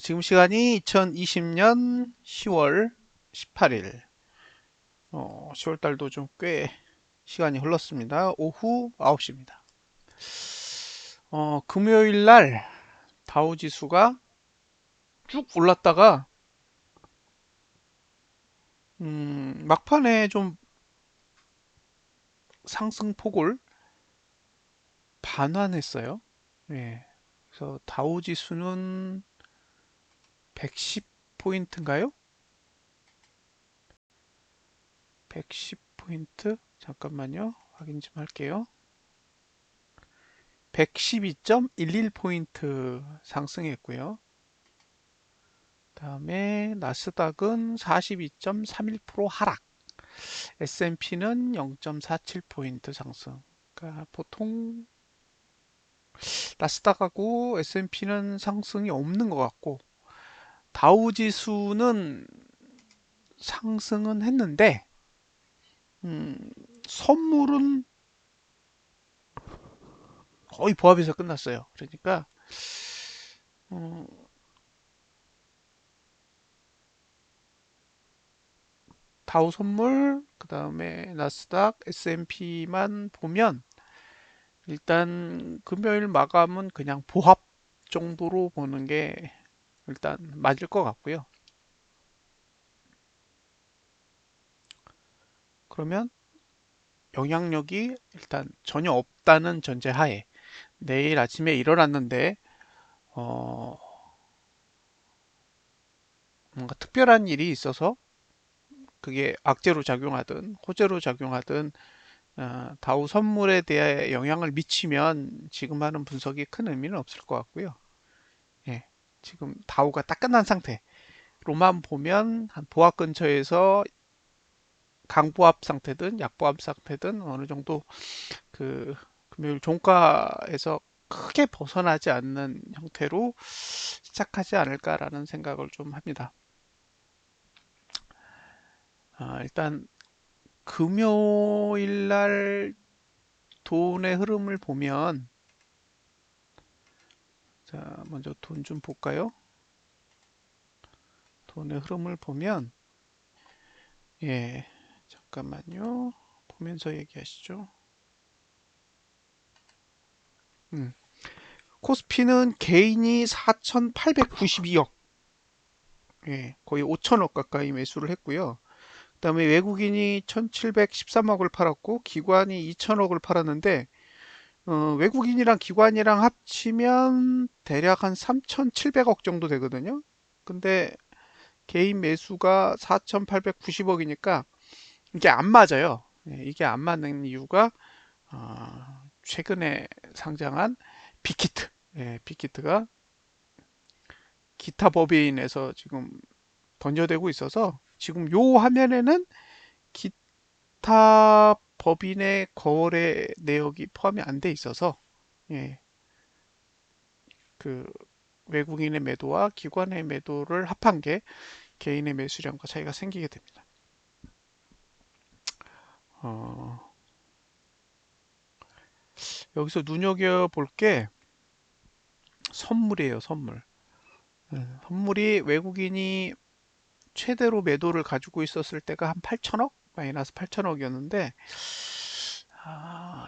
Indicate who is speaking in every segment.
Speaker 1: 지금 시간이 2020년 10월 18일. 10월 달도 좀 꽤 시간이 흘렀습니다. 오후 9시입니다. 금요일 날 다우 지수가 쭉 올랐다가 막판에 좀 상승폭을 반환했어요. 예. 그래서 다우 지수는 110포인트인가요? 110포인트? 잠깐만요. 확인 좀 할게요. 112.11포인트 상승했고요. 다음에 나스닥은 42.31% 하락, S&P는 0.47포인트 상승. 그러니까 보통 나스닥하고 S&P는 상승이 없는 것 같고, 다우 지수는 상승은 했는데, 음, 선물은 거의 보합해서 끝났어요. 그러니까 어, 다우 선물, 그 다음에 나스닥, S&P만 보면 일단 금요일 마감은 그냥 보합 정도로 보는 게 일단 맞을 것 같고요. 그러면 영향력이 일단 전혀 없다는 전제하에 내일 아침에 일어났는데 어, 뭔가 특별한 일이 있어서 그게 악재로 작용하든 호재로 작용하든 다우 선물에 대해 영향을 미치면 지금 하는 분석이 큰 의미는 없을 것 같고요. 예, 지금 다우가 딱 끝난 상태로만 보면 한 보합 근처에서 강보합 상태든 약보합 상태든 어느 정도 그 금요일 종가에서 크게 벗어나지 않는 형태로 시작하지 않을까라는 생각을 좀 합니다. 일단 금요일 날 돈의 흐름을 보면 자, 먼저 돈 좀 볼까요? 돈의 흐름을 보면 예, 잠깐만요. 보면서 얘기하시죠. 음, 코스피는 개인이 4,892억, 예, 거의 5천억 가까이 매수를 했고요. 그다음에 외국인이 1,713억을 팔았고 기관이 2천억을 팔았는데 외국인이랑 기관이랑 합치면 대략 한 3,700억 정도 되거든요. 근데 개인 매수가 4,890억이니까 이게 안 맞아요. 예, 이게 안 맞는 이유가 최근에 상장한 빅히트, 예, 빅히트가 기타 법인에서 지금 던져대고 있어서 지금 요 화면에는 기타 법인의 거래 내역이 포함이 안 돼 있어서 예, 그 외국인의 매도와 기관의 매도를 합한 게 개인의 매수량과 차이가 생기게 됩니다. 어, 여기서 눈여겨볼 게 선물이에요, 선물. 선물이 외국인이 최대로 매도를 가지고 있었을 때가 한 8천억? 마이너스 8천억이었는데,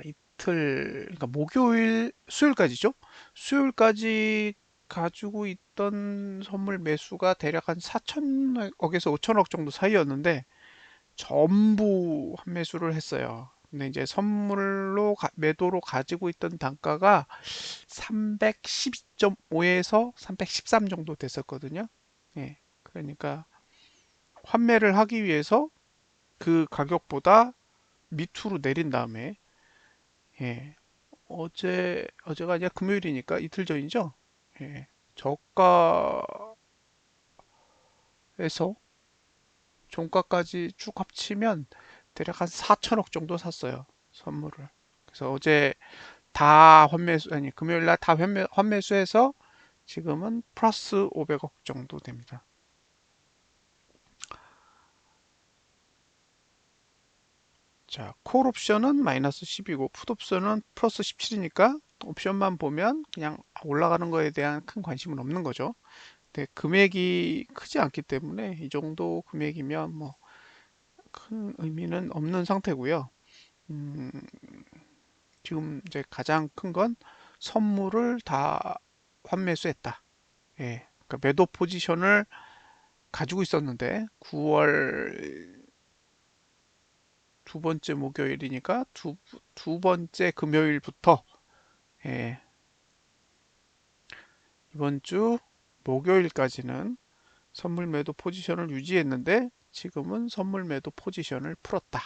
Speaker 1: 이틀, 그러니까 목요일, 수요일까지죠? 수요일까지 가지고 있던 선물 매수가 대략 한 4천억에서 5천억 정도 사이였는데, 전부 환매수를 했어요. 근데 이제 선물로 매도로 가지고 있던 단가가 312.5에서 313 정도 됐었거든요. 예. 그러니까 환매를 하기 위해서 그 가격보다 밑으로 내린 다음에 예. 어제가 아니라 금요일이니까 이틀 전이죠. 예. 저가에서 종가까지 쭉 합치면 대략 한 4천억 정도 샀어요. 선물을. 그래서 어제 다 환매수, 아니, 금요일 날 다 환매수해서 지금은 플러스 500억 정도 됩니다. 자, 콜 옵션은 마이너스 10이고, 풋 옵션은 플러스 17이니까 옵션만 보면 그냥 올라가는 거에 대한 큰 관심은 없는 거죠. 근데 금액이 크지 않기 때문에 이 정도 금액이면 뭐 큰 의미는 없는 상태고요. 음, 지금 이제 가장 큰 건 선물을 다 환매수했다. 예, 그러니까 매도 포지션을 가지고 있었는데 9월 두 번째 목요일이니까 두 번째 금요일부터 예, 이번 주 목요일까지는 선물 매도 포지션을 유지했는데 지금은 선물 매도 포지션을 풀었다.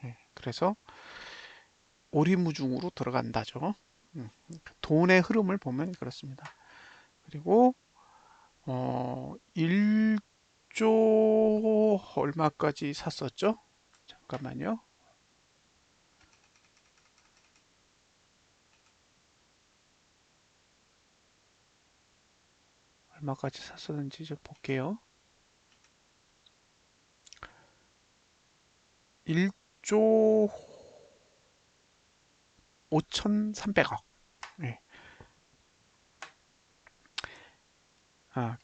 Speaker 1: 예, 그래서 오리무중으로 들어간다죠. 돈의 흐름을 보면 그렇습니다. 그리고 1조 얼마까지 샀었죠? 잠깐만요. 얼마까지 샀었는지 좀 볼게요. 1조 5,300억. 네.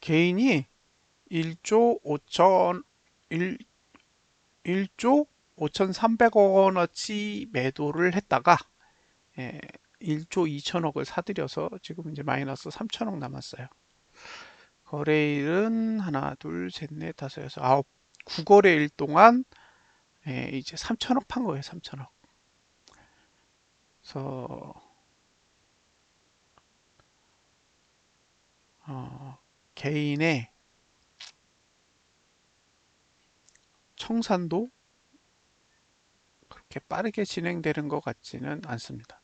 Speaker 1: 개인이 1조 5천 1조 5,300억 원어치 매도를 했다가 1조 2천억을 사들여서 지금 이제 마이너스 3천억 남았어요. 거래일은 하나, 둘, 셋, 넷, 다섯, 여섯, 아홉, 9거래일 동안 이제 3천억 판 거예요. 3천억. 그래서 개인의 청산도 그렇게 빠르게 진행되는 것 같지는 않습니다.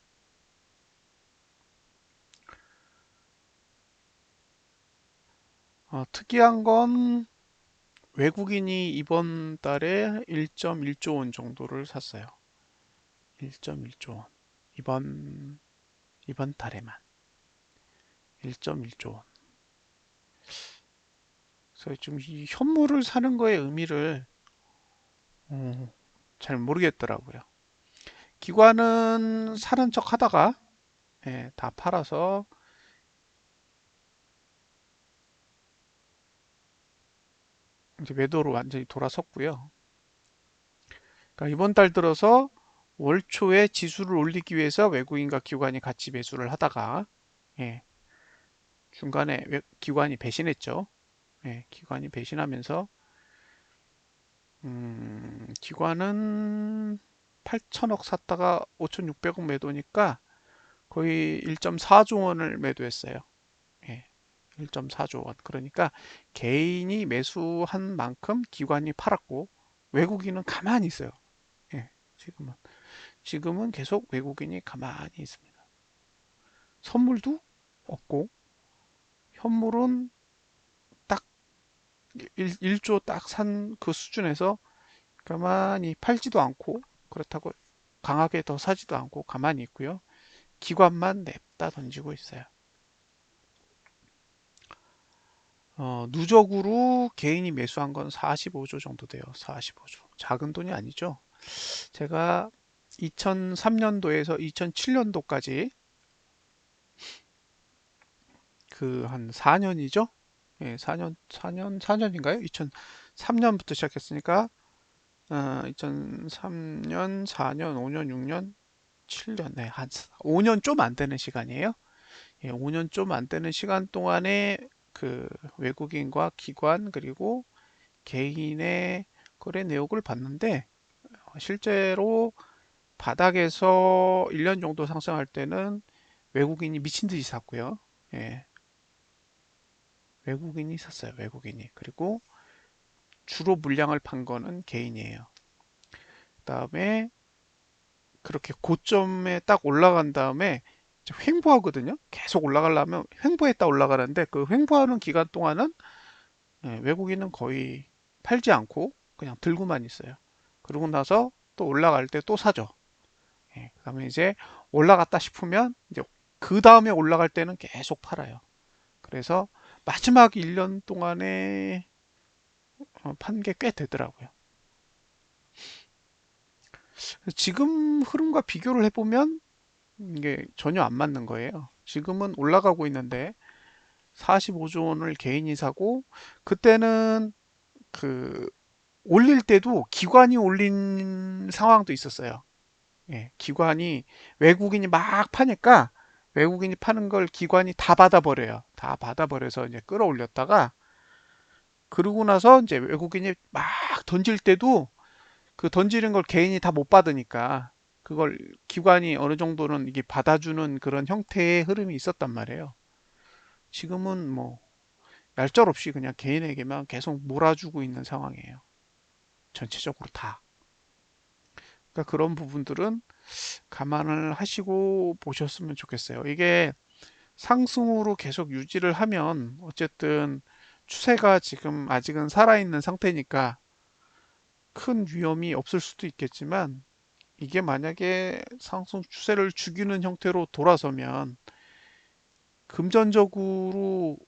Speaker 1: 특이한 건 외국인이 이번 달에 1.1조 원 정도를 샀어요. 1.1조 원. 이번 달에만 1.1조 원. 그래서 좀 이 현물을 사는 거의 의미를 잘 모르겠더라고요. 기관은 사는 척 하다가 다 팔아서 이제 매도로 완전히 돌아섰고요. 그러니까 이번 달 들어서 월 초에 지수를 올리기 위해서 외국인과 기관이 같이 매수를 하다가 예, 중간에 기관이 배신했죠. 기관이 배신하면서 기관은 8천억 샀다가 5,600억 매도니까 거의 1.4조 원을 매도했어요. 예, 1.4조 원. 그러니까 개인이 매수한 만큼 기관이 팔았고 외국인은 가만히 있어요. 예, 지금은 계속 외국인이 가만히 있습니다. 선물도 없고 현물은 딱 1조 딱 산 그 수준에서 가만히 팔지도 않고 그렇다고 강하게 더 사지도 않고 가만히 있고요. 기관만 냅다 던지고 있어요. 누적으로 개인이 매수한 건 45조 정도 돼요. 45조. 작은 돈이 아니죠. 제가 2003년도에서 2007년도까지 그 한 4년이죠? 예, 4년인가요? 2003년부터 시작했으니까 2003년, 4년, 5년, 6년, 7년, 네, 한 5년 좀 안 되는 시간이에요. 예, 5년 좀 안 되는 시간 동안에 그 외국인과 기관 그리고 개인의 거래 내역을 봤는데 실제로 바닥에서 1년 정도 상승할 때는 외국인이 미친 듯이 샀고요. 예, 외국인이 샀어요. 외국인이. 그리고 주로 물량을 판 거는 개인이에요. 그다음에 그렇게 고점에 딱 올라간 다음에 횡보하거든요. 계속 올라가려면 횡보했다 올라가는데 그 횡보하는 기간 동안은 외국인은 거의 팔지 않고 그냥 들고만 있어요. 그러고 나서 또 올라갈 때 또 사죠. 그다음에 이제 올라갔다 싶으면 이제 그 다음에 올라갈 때는 계속 팔아요. 그래서 마지막 1년 동안에 판 게 꽤 되더라고요. 지금 흐름과 비교를 해보면 이게 전혀 안 맞는 거예요. 지금은 올라가고 있는데 45조 원을 개인이 사고, 그때는 그 올릴 때도 기관이 올린 상황도 있었어요. 예, 기관이 외국인이 막 파니까 외국인이 파는 걸 기관이 다 받아버려요. 다 받아버려서 이제 끌어올렸다가 그러고 나서 이제 외국인이 막 던질 때도 그 던지는 걸 개인이 다 못 받으니까 그걸 기관이 어느 정도는 이게 받아주는 그런 형태의 흐름이 있었단 말이에요. 지금은 뭐 얄짤없이 그냥 개인에게만 계속 몰아주고 있는 상황이에요. 전체적으로 다. 그러니까 그런 부분들은 감안을 하시고 보셨으면 좋겠어요. 이게 상승으로 계속 유지를 하면 어쨌든 추세가 지금 아직은 살아있는 상태니까 큰 위험이 없을 수도 있겠지만 이게 만약에 상승 추세를 죽이는 형태로 돌아서면 금전적으로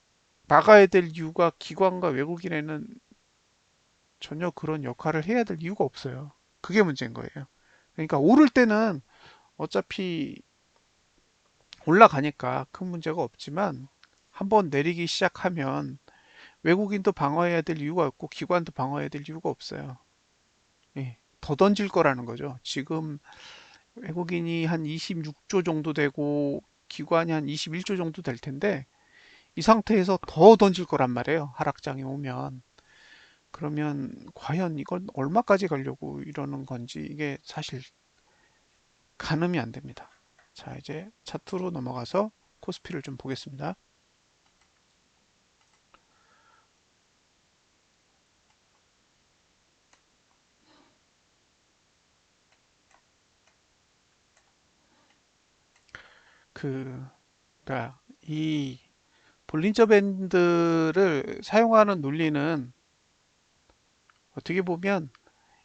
Speaker 1: 막아야 될 이유가 기관과 외국인에는 전혀 그런 역할을 해야 될 이유가 없어요. 그게 문제인 거예요. 그러니까 오를 때는 어차피 올라가니까 큰 문제가 없지만 한번 내리기 시작하면 외국인도 방어해야 될 이유가 없고 기관도 방어해야 될 이유가 없어요. 예, 더 던질 거라는 거죠. 지금 외국인이 한 26조 정도 되고 기관이 한 21조 정도 될 텐데 이 상태에서 더 던질 거란 말이에요. 하락장이 오면. 그러면 과연 이건 얼마까지 가려고 이러는 건지 이게 사실 가늠이 안 됩니다. 자, 이제 차트로 넘어가서 코스피를 좀 보겠습니다. 그, 그러니까 이 볼린저 밴드를 사용하는 논리는 어떻게 보면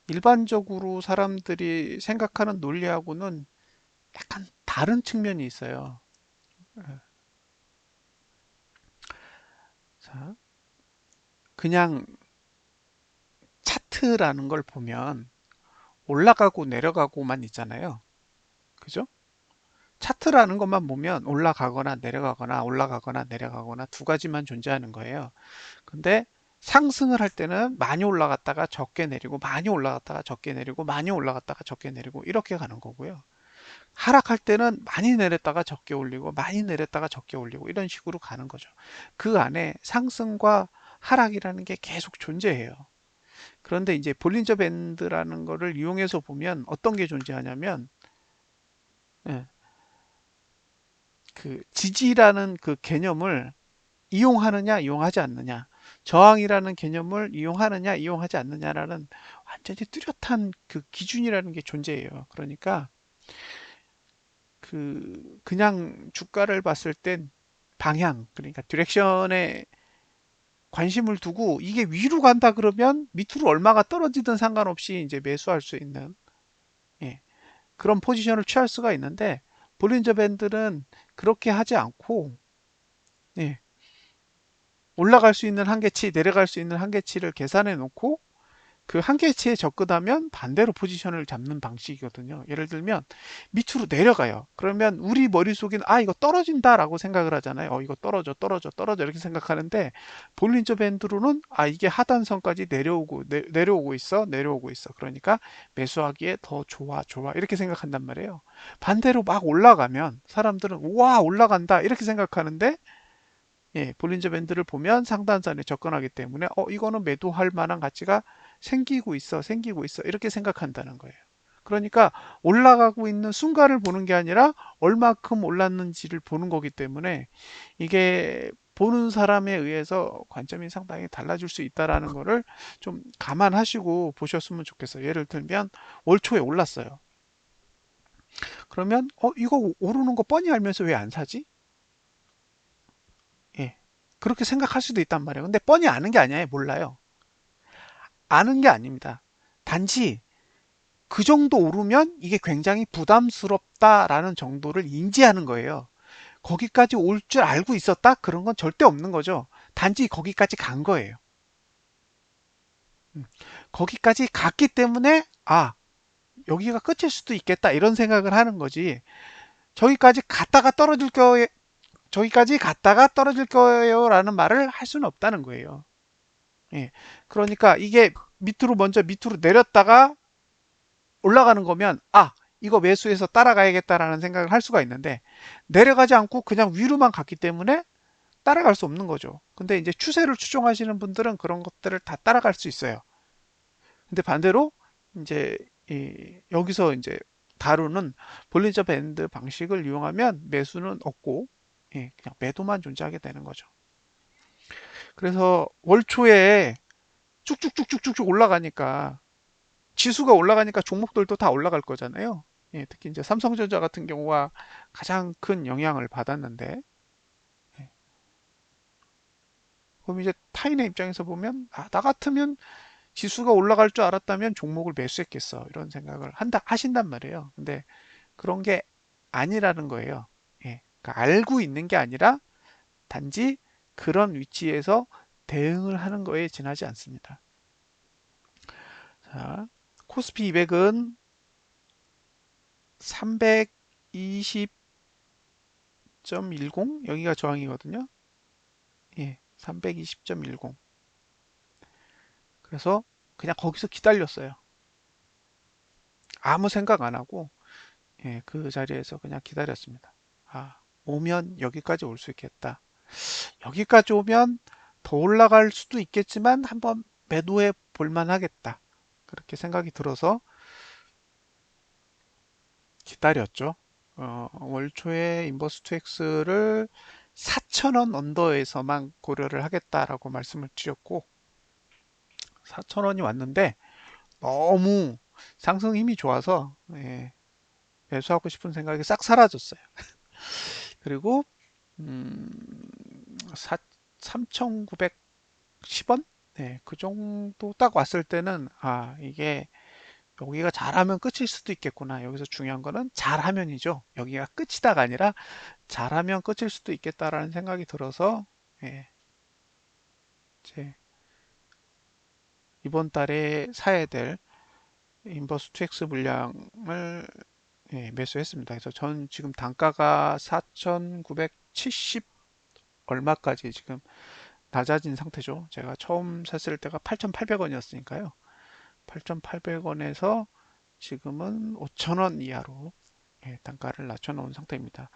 Speaker 1: 일반적으로 사람들이 생각하는 논리하고는 약간 다른 측면이 있어요. 자, 그냥 차트라는 걸 보면 올라가고 내려가고만 있잖아요. 그죠? 차트라는 것만 보면 올라가거나 내려가거나 올라가거나 내려가거나 두 가지만 존재하는 거예요. 근데 상승을 할 때는 많이 올라갔다가 적게 내리고 많이 올라갔다가 적게 내리고 많이 올라갔다가 적게 내리고 이렇게 가는 거고요. 하락할 때는 많이 내렸다가 적게 올리고 많이 내렸다가 적게 올리고 이런 식으로 가는 거죠. 그 안에 상승과 하락이라는 게 계속 존재해요. 그런데 이제 볼린저 밴드라는 거를 이용해서 보면 어떤 게 존재하냐면 예, 그 지지라는 그 개념을 이용하느냐 이용하지 않느냐 저항이라는 개념을 이용하느냐 이용하지 않느냐라는 완전히 뚜렷한 그 기준이라는 게 존재해요. 그러니까 그냥 주가를 봤을 땐 방향 그러니까 디렉션에 관심을 두고 이게 위로 간다 그러면 밑으로 얼마가 떨어지든 상관없이 이제 매수할 수 있는 예, 그런 포지션을 취할 수가 있는데 볼린저 밴드는 그렇게 하지 않고 예, 올라갈 수 있는 한계치, 내려갈 수 있는 한계치를 계산해 놓고 그 한계치에 접근하면 반대로 포지션을 잡는 방식이거든요. 예를 들면 밑으로 내려가요. 그러면 우리 머릿속에는 아 이거 떨어진다라고 생각을 하잖아요. 이거 떨어져 떨어져 떨어져 이렇게 생각하는데 볼린저 밴드로는 아 이게 하단선까지 내려오고 내려오고 있어 내려오고 있어. 그러니까 매수하기에 더 좋아 좋아 이렇게 생각한단 말이에요. 반대로 막 올라가면 사람들은 와 올라간다 이렇게 생각하는데 예, 볼린저 밴드를 보면 상단선에 접근하기 때문에 이거는 매도할 만한 가치가 생기고 있어 이렇게 생각한다는 거예요. 그러니까 올라가고 있는 순간을 보는 게 아니라 얼마큼 올랐는지를 보는 거기 때문에 이게 보는 사람에 의해서 관점이 상당히 달라질 수 있다라는 거를 좀 감안하시고 보셨으면 좋겠어요. 예를 들면 올 초에 올랐어요. 그러면 이거 오르는 거 뻔히 알면서 왜 안 사지? 예. 그렇게 생각할 수도 있단 말이에요. 근데 뻔히 아는 게 아니에요. 몰라요. 아는 게 아닙니다. 단지 그 정도 오르면 이게 굉장히 부담스럽다라는 정도를 인지하는 거예요. 거기까지 올 줄 알고 있었다? 그런 건 절대 없는 거죠. 단지 거기까지 간 거예요. 거기까지 갔기 때문에 여기가 끝일 수도 있겠다 이런 생각을 하는 거지. 저기까지 갔다가 떨어질 거에 저기까지 갔다가 떨어질 거예요 라는 말을 할 수는 없다는 거예요. 예. 그러니까 이게 밑으로 내렸다가 올라가는 거면, 아, 이거 매수해서 따라가야겠다라는 생각을 할 수가 있는데, 내려가지 않고 그냥 위로만 갔기 때문에 따라갈 수 없는 거죠. 근데 이제 추세를 추종하시는 분들은 그런 것들을 다 따라갈 수 있어요. 근데 반대로 이제 여기서 이제 다루는 볼린저 밴드 방식을 이용하면 매수는 없고, 그냥 매도만 존재하게 되는 거죠. 그래서 월 초에 쭉쭉쭉쭉쭉 올라가니까, 지수가 올라가니까 종목들도 다 올라갈 거잖아요. 특히 이제 삼성전자 같은 경우가 가장 큰 영향을 받았는데, 예, 그럼 이제 타인의 입장에서 보면, 아, 나 같으면 지수가 올라갈 줄 알았다면 종목을 매수했겠어. 이런 생각을 하신단 말이에요. 근데 그런 게 아니라는 거예요. 그러니까 알고 있는 게 아니라 단지 그런 위치에서 대응을 하는 거에 지나지 않습니다. 자, 코스피 200은 320.10 여기가 저항이거든요. 320.10. 그래서 그냥 거기서 기다렸어요. 아무 생각 안 하고 그 자리에서 그냥 기다렸습니다. 아, 오면 여기까지 올 수 있겠다. 여기까지 오면 더 올라갈 수도 있겠지만 한번 매도해 볼 만하겠다. 그렇게 생각이 들어서 기다렸죠. 월 초에 인버스 2X를 4,000원 언더에서만 고려를 하겠다라고 말씀을 드렸고 4,000원이 왔는데 너무 상승 힘이 좋아서 매수하고 싶은 생각이 싹 사라졌어요. 그리고 음, 3,910원? 네, 그 정도 딱 왔을 때는 아, 이게 여기가 잘하면 끝일 수도 있겠구나. 여기서 중요한 거는 잘하면이죠. 여기가 끝이다가 아니라 잘하면 끝일 수도 있겠다라는 생각이 들어서 이제 이번 달에 사야 될 인버스 2X 물량을 매수했습니다. 그래서 전 지금 단가가 4,970 얼마까지 지금 낮아진 상태죠. 제가 처음 샀을 때가 8,800원이었으니까요. 8,800원에서 지금은 5,000원 이하로 단가를 낮춰놓은 상태입니다.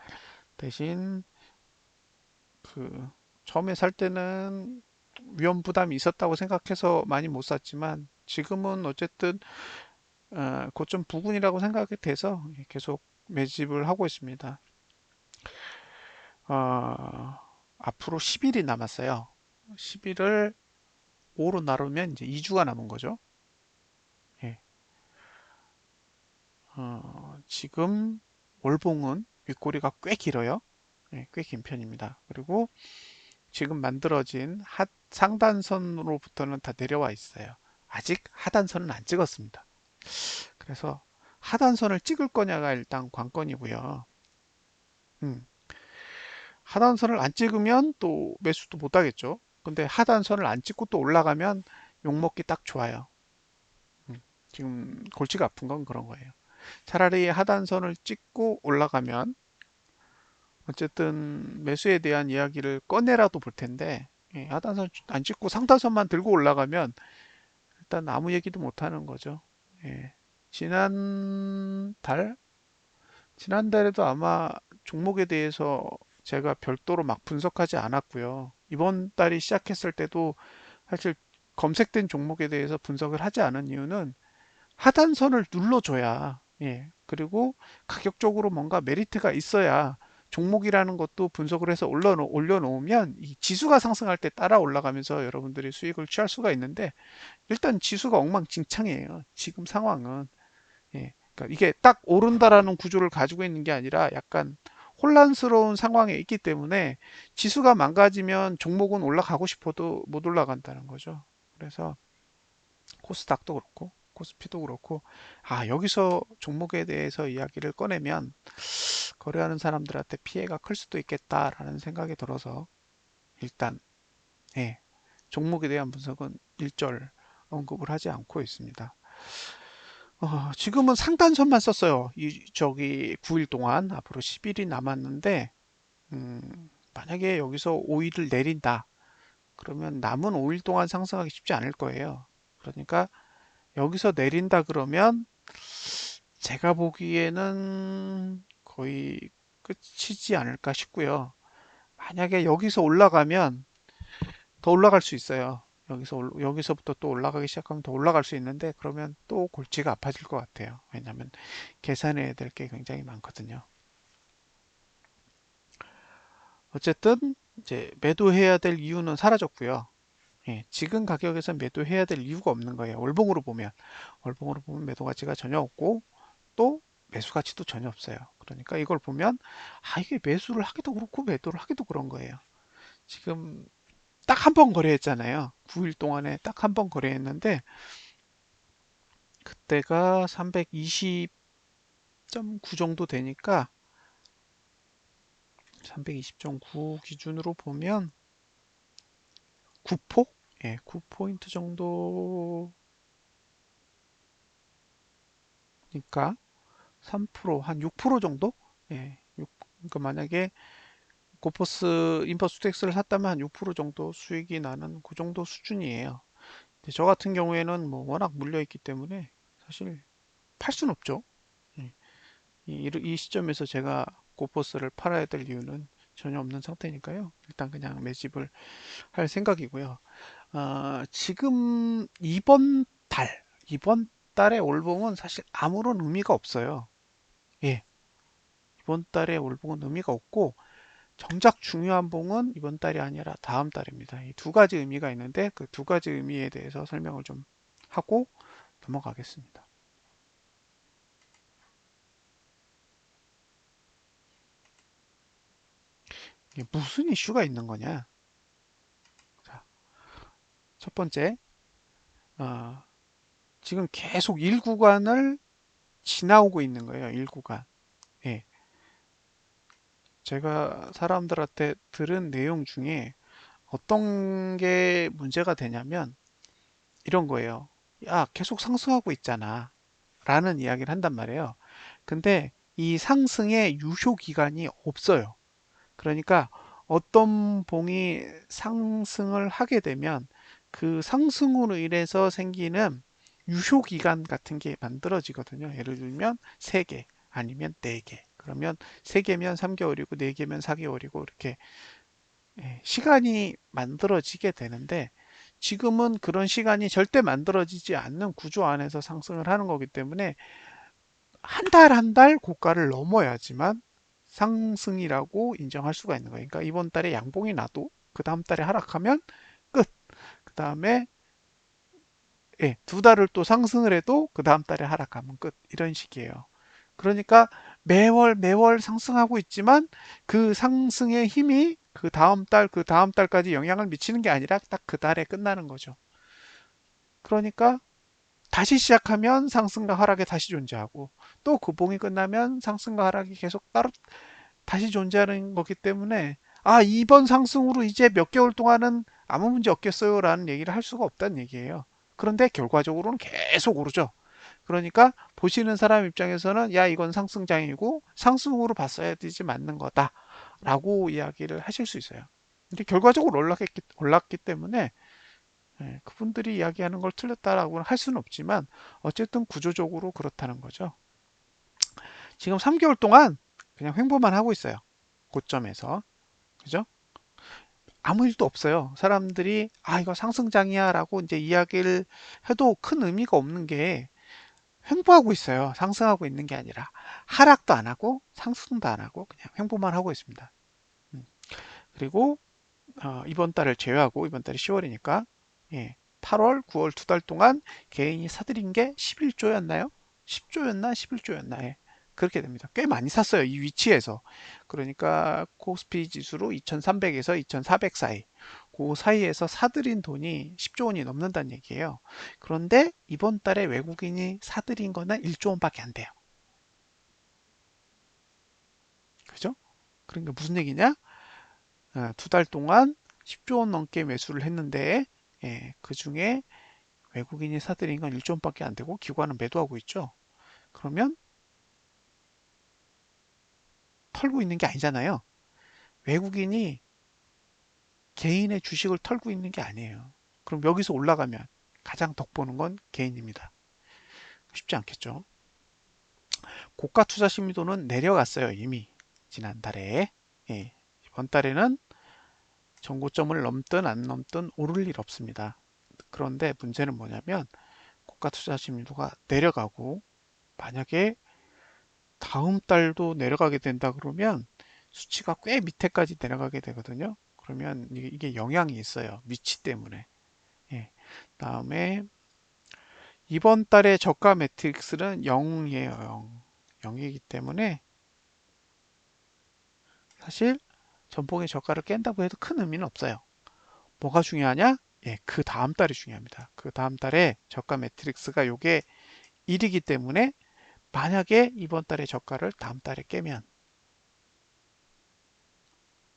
Speaker 1: 대신 그 처음에 살 때는 위험 부담이 있었다고 생각해서 많이 못 샀지만 지금은 어쨌든 고점 부근이라고 생각이 돼서 계속 매집을 하고 있습니다. 어, 앞으로 10일이 남았어요. 10일을 5로 나누면 이제 2주가 남은 거죠. 예. 지금 월봉은 윗꼬리가 꽤 길어요. 꽤 긴 편입니다. 그리고 지금 만들어진 상단선으로부터는 다 내려와 있어요. 아직 하단선은 안 찍었습니다. 그래서 하단선을 찍을 거냐가 일단 관건이고요. 음, 하단선을 안 찍으면 또 매수도 못 하겠죠. 근데 하단선을 안 찍고 또 올라가면 욕먹기 딱 좋아요. 지금 골치가 아픈 건 그런 거예요. 차라리 하단선을 찍고 올라가면 어쨌든 매수에 대한 이야기를 꺼내라도 볼 텐데 하단선 안 찍고 상단선만 들고 올라가면 일단 아무 얘기도 못 하는 거죠. 예. 지난달 지난달에도 아마 종목에 대해서 제가 별도로 막 분석하지 않았고요. 이번 달이 시작했을 때도 사실 검색된 종목에 대해서 분석을 하지 않은 이유는 하단선을 눌러줘야, 그리고 가격적으로 뭔가 메리트가 있어야 종목이라는 것도 분석을 해서 올려놓으면 이 지수가 상승할 때 따라 올라가면서 여러분들이 수익을 취할 수가 있는데 일단 지수가 엉망진창이에요. 지금 상황은. 그러니까 이게 딱 오른다라는 구조를 가지고 있는 게 아니라 약간 혼란스러운 상황에 있기 때문에 지수가 망가지면 종목은 올라가고 싶어도 못 올라간다는 거죠. 그래서 코스닥도 그렇고 코스피도 그렇고 아 여기서 종목에 대해서 이야기를 꺼내면 거래하는 사람들한테 피해가 클 수도 있겠다라는 생각이 들어서 일단 예, 종목에 대한 분석은 일절 언급을 하지 않고 있습니다. 지금은 상단선만 썼어요. 저기 9일 동안 앞으로 10일이 남았는데 만약에 여기서 5일을 내린다. 그러면 남은 5일 동안 상승하기 쉽지 않을 거예요. 그러니까 여기서 내린다 그러면 제가 보기에는 거의 끝이지 않을까 싶고요. 만약에 여기서 올라가면 더 올라갈 수 있어요. 여기서부터 또 올라가기 시작하면 더 올라갈 수 있는데 그러면 또 골치가 아파질 것 같아요. 왜냐하면 계산해야 될 게 굉장히 많거든요. 어쨌든 이제 매도해야 될 이유는 사라졌고요. 예, 지금 가격에서 매도해야 될 이유가 없는 거예요. 월봉으로 보면 매도 가치가 전혀 없고 또 매수 가치도 전혀 없어요. 그러니까 이걸 보면 이게 매수를 하기도 그렇고 매도를 하기도 그런 거예요. 지금 딱 한 번 거래했잖아요. 9일 동안에 딱 한 번 거래했는데 그때가 320.9 정도 되니까 320.9 기준으로 보면 9포? 예, 9포인트 정도니까 3%, 한 6% 정도? 예, 그러니까 만약에 고퍼스 인퍼스텍스를 샀다면 한 6% 정도 수익이 나는 그 정도 수준이에요. 근데 저 같은 경우에는 뭐 워낙 물려있기 때문에 사실 팔 수는 없죠. 예, 이 시점에서 제가 고퍼스를 팔아야 될 이유는 전혀 없는 상태니까요. 일단 그냥 매집을 할 생각이고요. 지금 이번 달의 올봉은 사실 아무런 의미가 없어요. 예, 이번 달의 올봉은 의미가 없고 정작 중요한 봉은 이번 달이 아니라 다음 달입니다. 이 두 가지 의미가 있는데 그 두 가지 의미에 대해서 설명을 좀 하고 넘어가겠습니다. 이게 무슨 이슈가 있는 거냐? 자, 첫 번째, 어, 지금 계속 1구간을 지나오고 있는 거예요. 1구간. 예, 제가 사람들한테 들은 내용 중에 어떤 게 문제가 되냐면 이런 거예요. 야, 계속 상승하고 있잖아. 라는 이야기를 한단 말이에요. 근데 이 상승의 유효 기간이 없어요. 그러니까 어떤 봉이 상승을 하게 되면 그 상승으로 인해서 생기는 유효 기간 같은 게 만들어지거든요. 예를 들면 3개 아니면 4개. 그러면 3개면 3개월이고 4개면 4개월이고 이렇게 시간이 만들어지게 되는데 지금은 그런 시간이 절대 만들어지지 않는 구조 안에서 상승을 하는 거기 때문에 한 달 한 달 고가를 넘어야지만 상승이라고 인정할 수가 있는 거예요. 그러니까 이번 달에 양봉이 나도 그 다음 달에 하락하면 끝. 그 다음에 두 달을 또 상승을 해도 그 다음 달에 하락하면 끝. 이런 식이에요. 그러니까 매월 매월 상승하고 있지만 그 상승의 힘이 그 다음 달, 그 다음 달까지 영향을 미치는 게 아니라 딱 그 달에 끝나는 거죠. 그러니까 다시 시작하면 상승과 하락이 다시 존재하고 또 그 봉이 끝나면 상승과 하락이 계속 따로 다시 존재하는 거기 때문에 이번 상승으로 이제 몇 개월 동안은 아무 문제 없겠어요 라는 얘기를 할 수가 없다는 얘기예요. 그런데 결과적으로는 계속 오르죠. 그러니까 보시는 사람 입장에서는 야 이건 상승장이고 상승으로 봤어야 되지 맞는 거다 라고 이야기를 하실 수 있어요. 근데 결과적으로 올랐기 때문에 그분들이 이야기하는 걸 틀렸다라고는 할 수는 없지만 어쨌든 구조적으로 그렇다는 거죠. 지금 3개월 동안 그냥 횡보만 하고 있어요. 고점에서. 그죠? 아무 일도 없어요. 사람들이 이거 상승장이야 라고 이제 이야기를 해도 큰 의미가 없는 게 횡보하고 있어요. 상승하고 있는 게 아니라 하락도 안 하고 상승도 안 하고 그냥 횡보만 하고 있습니다. 음. 그리고 이번 달을 제외하고 이번 달이 10월이니까 8월, 9월 2달 동안 개인이 사들인 게 11조였나요? 10조였나? 11조였나? 그렇게 됩니다. 꽤 많이 샀어요. 이 위치에서. 그러니까 코스피 지수로 2300에서 2400 사이. 그 사이에서 사들인 돈이 10조 원이 넘는다는 얘기예요. 그런데 이번 달에 외국인이 사들인 거는 1조 원밖에 안 돼요. 그죠? 그러니까 무슨 얘기냐? 2달 동안 10조 원 넘게 매수를 했는데 그 중에 외국인이 사들인 건 1조 원밖에 안 되고 기관은 매도하고 있죠. 그러면 털고 있는 게 아니잖아요. 외국인이 개인의 주식을 털고 있는 게 아니에요. 그럼 여기서 올라가면 가장 덕보는 건 개인입니다. 쉽지 않겠죠? 고가 투자 신뢰도는 내려갔어요. 이미 지난달에. 예, 이번 달에는 전고점을 넘든 안 넘든 오를 일 없습니다. 그런데 문제는 뭐냐면 고가 투자 신뢰도가 내려가고, 만약에 다음 달도 내려가게 된다 그러면 수치가 꽤 밑에까지 내려가게 되거든요. 그러면 이게 영향이 있어요. 위치 때문에. 예. 다음에 이번 달의 저가 매트릭스는 0이에요. 0. 0이기 때문에 사실 전봉의 저가를 깬다고 해도 큰 의미는 없어요. 뭐가 중요하냐? 예, 그 다음 달이 중요합니다. 그 다음 달에 저가 매트릭스가 요게 1이기 때문에 만약에 이번 달의 저가를 다음 달에 깨면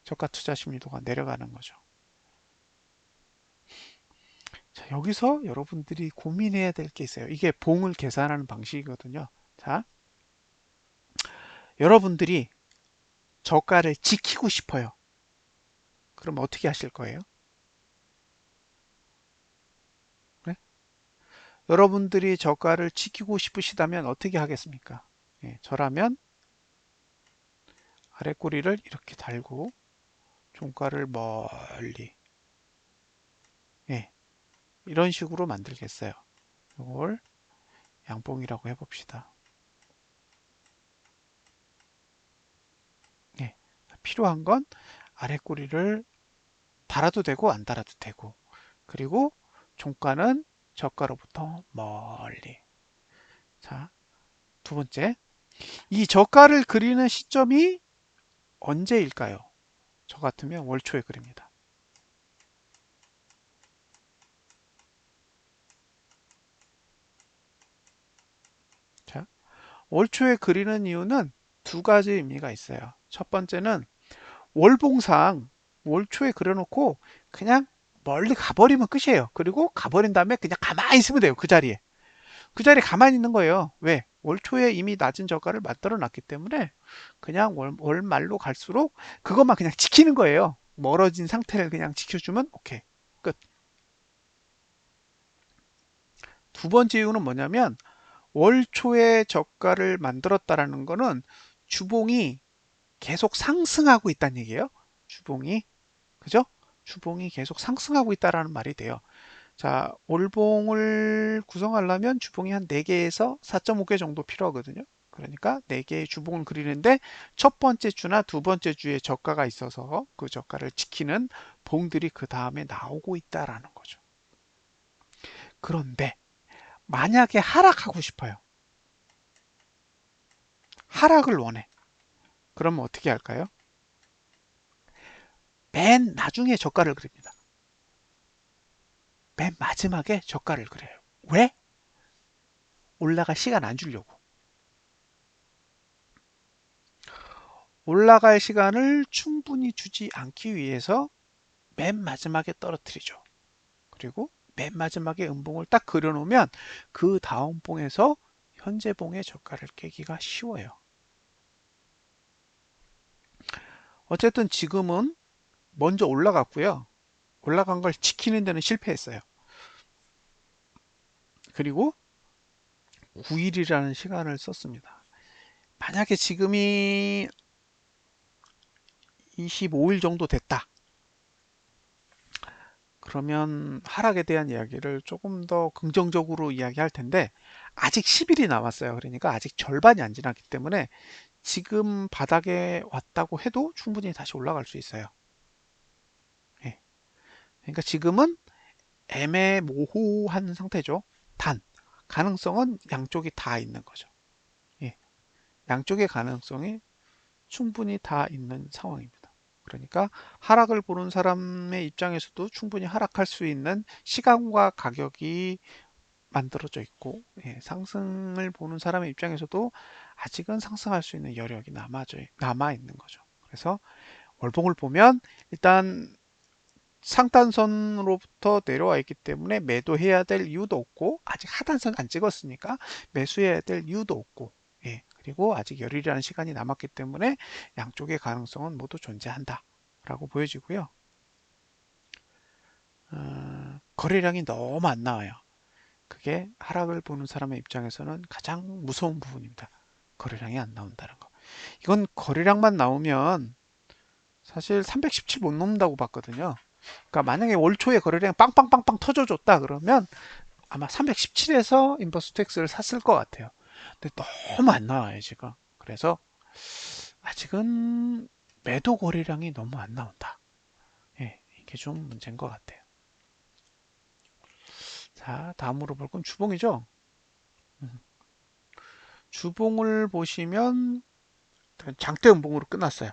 Speaker 1: 저가 투자 심리도가 내려가는 거죠. 자, 여기서 여러분들이 고민해야 될 게 있어요. 이게 봉을 계산하는 방식이거든요. 자, 여러분들이 저가를 지키고 싶어요. 그럼 어떻게 하실 거예요? 네? 여러분들이 저가를 지키고 싶으시다면 어떻게 하겠습니까? 예, 저라면 아래 꼬리를 이렇게 달고 종가를 멀리, 예, 이런 식으로 만들겠어요. 이걸 양봉이라고 해봅시다. 예, 필요한 건 아래 꼬리를 달아도 되고 안 달아도 되고, 그리고 종가는 저가로부터 멀리. 자, 두 번째, 이 저가를 그리는 시점이 언제일까요? 저 같으면 월초에 그립니다. 자, 월초에 그리는 이유는 두 가지 의미가 있어요. 첫 번째는 월봉상 월초에 그려놓고 그냥 멀리 가버리면 끝이에요. 그리고 가버린 다음에 그냥 가만히 있으면 돼요. 그 자리에. 그 자리에 가만히 있는 거예요. 왜? 월초에 이미 낮은 저가를 만들어 놨기 때문에 그냥 월말로 갈수록 그것만 그냥 지키는 거예요. 멀어진 상태를 그냥 지켜주면 오케이. 끝. 두 번째 이유는 뭐냐면 월 초에 저가를 만들었다라는 거는 주봉이 계속 상승하고 있다는 얘기예요. 주봉이, 그죠? 주봉이 계속 상승하고 있다라는 말이 돼요. 자, 월봉을 구성하려면 주봉이 한 4개에서 4.5개 정도 필요하거든요. 그러니까 4개의 주봉을 그리는데 첫 번째 주나 두 번째 주에 저가가 있어서 그 저가를 지키는 봉들이 그 다음에 나오고 있다라는 거죠. 그런데 만약에 하락하고 싶어요. 하락을 원해. 그러면 어떻게 할까요? 맨 나중에 저가를 그립니다. 맨 마지막에 저가를 그려요. 왜? 올라갈 시간 안 주려고. 올라갈 시간을 충분히 주지 않기 위해서 맨 마지막에 떨어뜨리죠. 그리고 맨 마지막에 음봉을 딱 그려놓으면 그 다음 봉에서 현재 봉의 저가를 깨기가 쉬워요. 어쨌든 지금은 먼저 올라갔고요. 올라간 걸 지키는 데는 실패했어요. 그리고 9일이라는 시간을 썼습니다. 만약에 지금이 25일 정도 됐다. 그러면 하락에 대한 이야기를 조금 더 긍정적으로 이야기할 텐데 아직 10일이 남았어요. 그러니까 아직 절반이 안 지났기 때문에 지금 바닥에 왔다고 해도 충분히 다시 올라갈 수 있어요. 예. 그러니까 지금은 애매모호한 상태죠. 단, 가능성은 양쪽이 다 있는 거죠. 예. 양쪽의 가능성이 충분히 다 있는 상황입니다. 그러니까 하락을 보는 사람의 입장에서도 충분히 하락할 수 있는 시간과 가격이 만들어져 있고, 예, 상승을 보는 사람의 입장에서도 아직은 상승할 수 있는 여력이 남아 있는 거죠. 그래서 월봉을 보면 일단 상단선으로부터 내려와 있기 때문에 매도해야 될 이유도 없고, 아직 하단선 안 찍었으니까 매수해야 될 이유도 없고, 예, 그리고 아직 열흘이라는 시간이 남았기 때문에 양쪽의 가능성은 모두 존재한다. 라고 보여지고요. 거래량이 너무 안 나와요. 그게 하락을 보는 사람의 입장에서는 가장 무서운 부분입니다. 거래량이 안 나온다는 거. 이건 거래량만 나오면 사실 317 못 넘는다고 봤거든요. 그러니까 만약에 올 초에 거래량 빵빵빵빵 터져줬다 그러면 아마 317에서 인버스텍스를 샀을 것 같아요. 근데 너무 안 나와요 지금. 그래서 아직은 매도 거래량이 너무 안 나온다. 예, 이게 좀 문제인 것 같아요. 자, 다음으로 볼 건 주봉이죠. 주봉을 보시면 장대 음봉으로 끝났어요.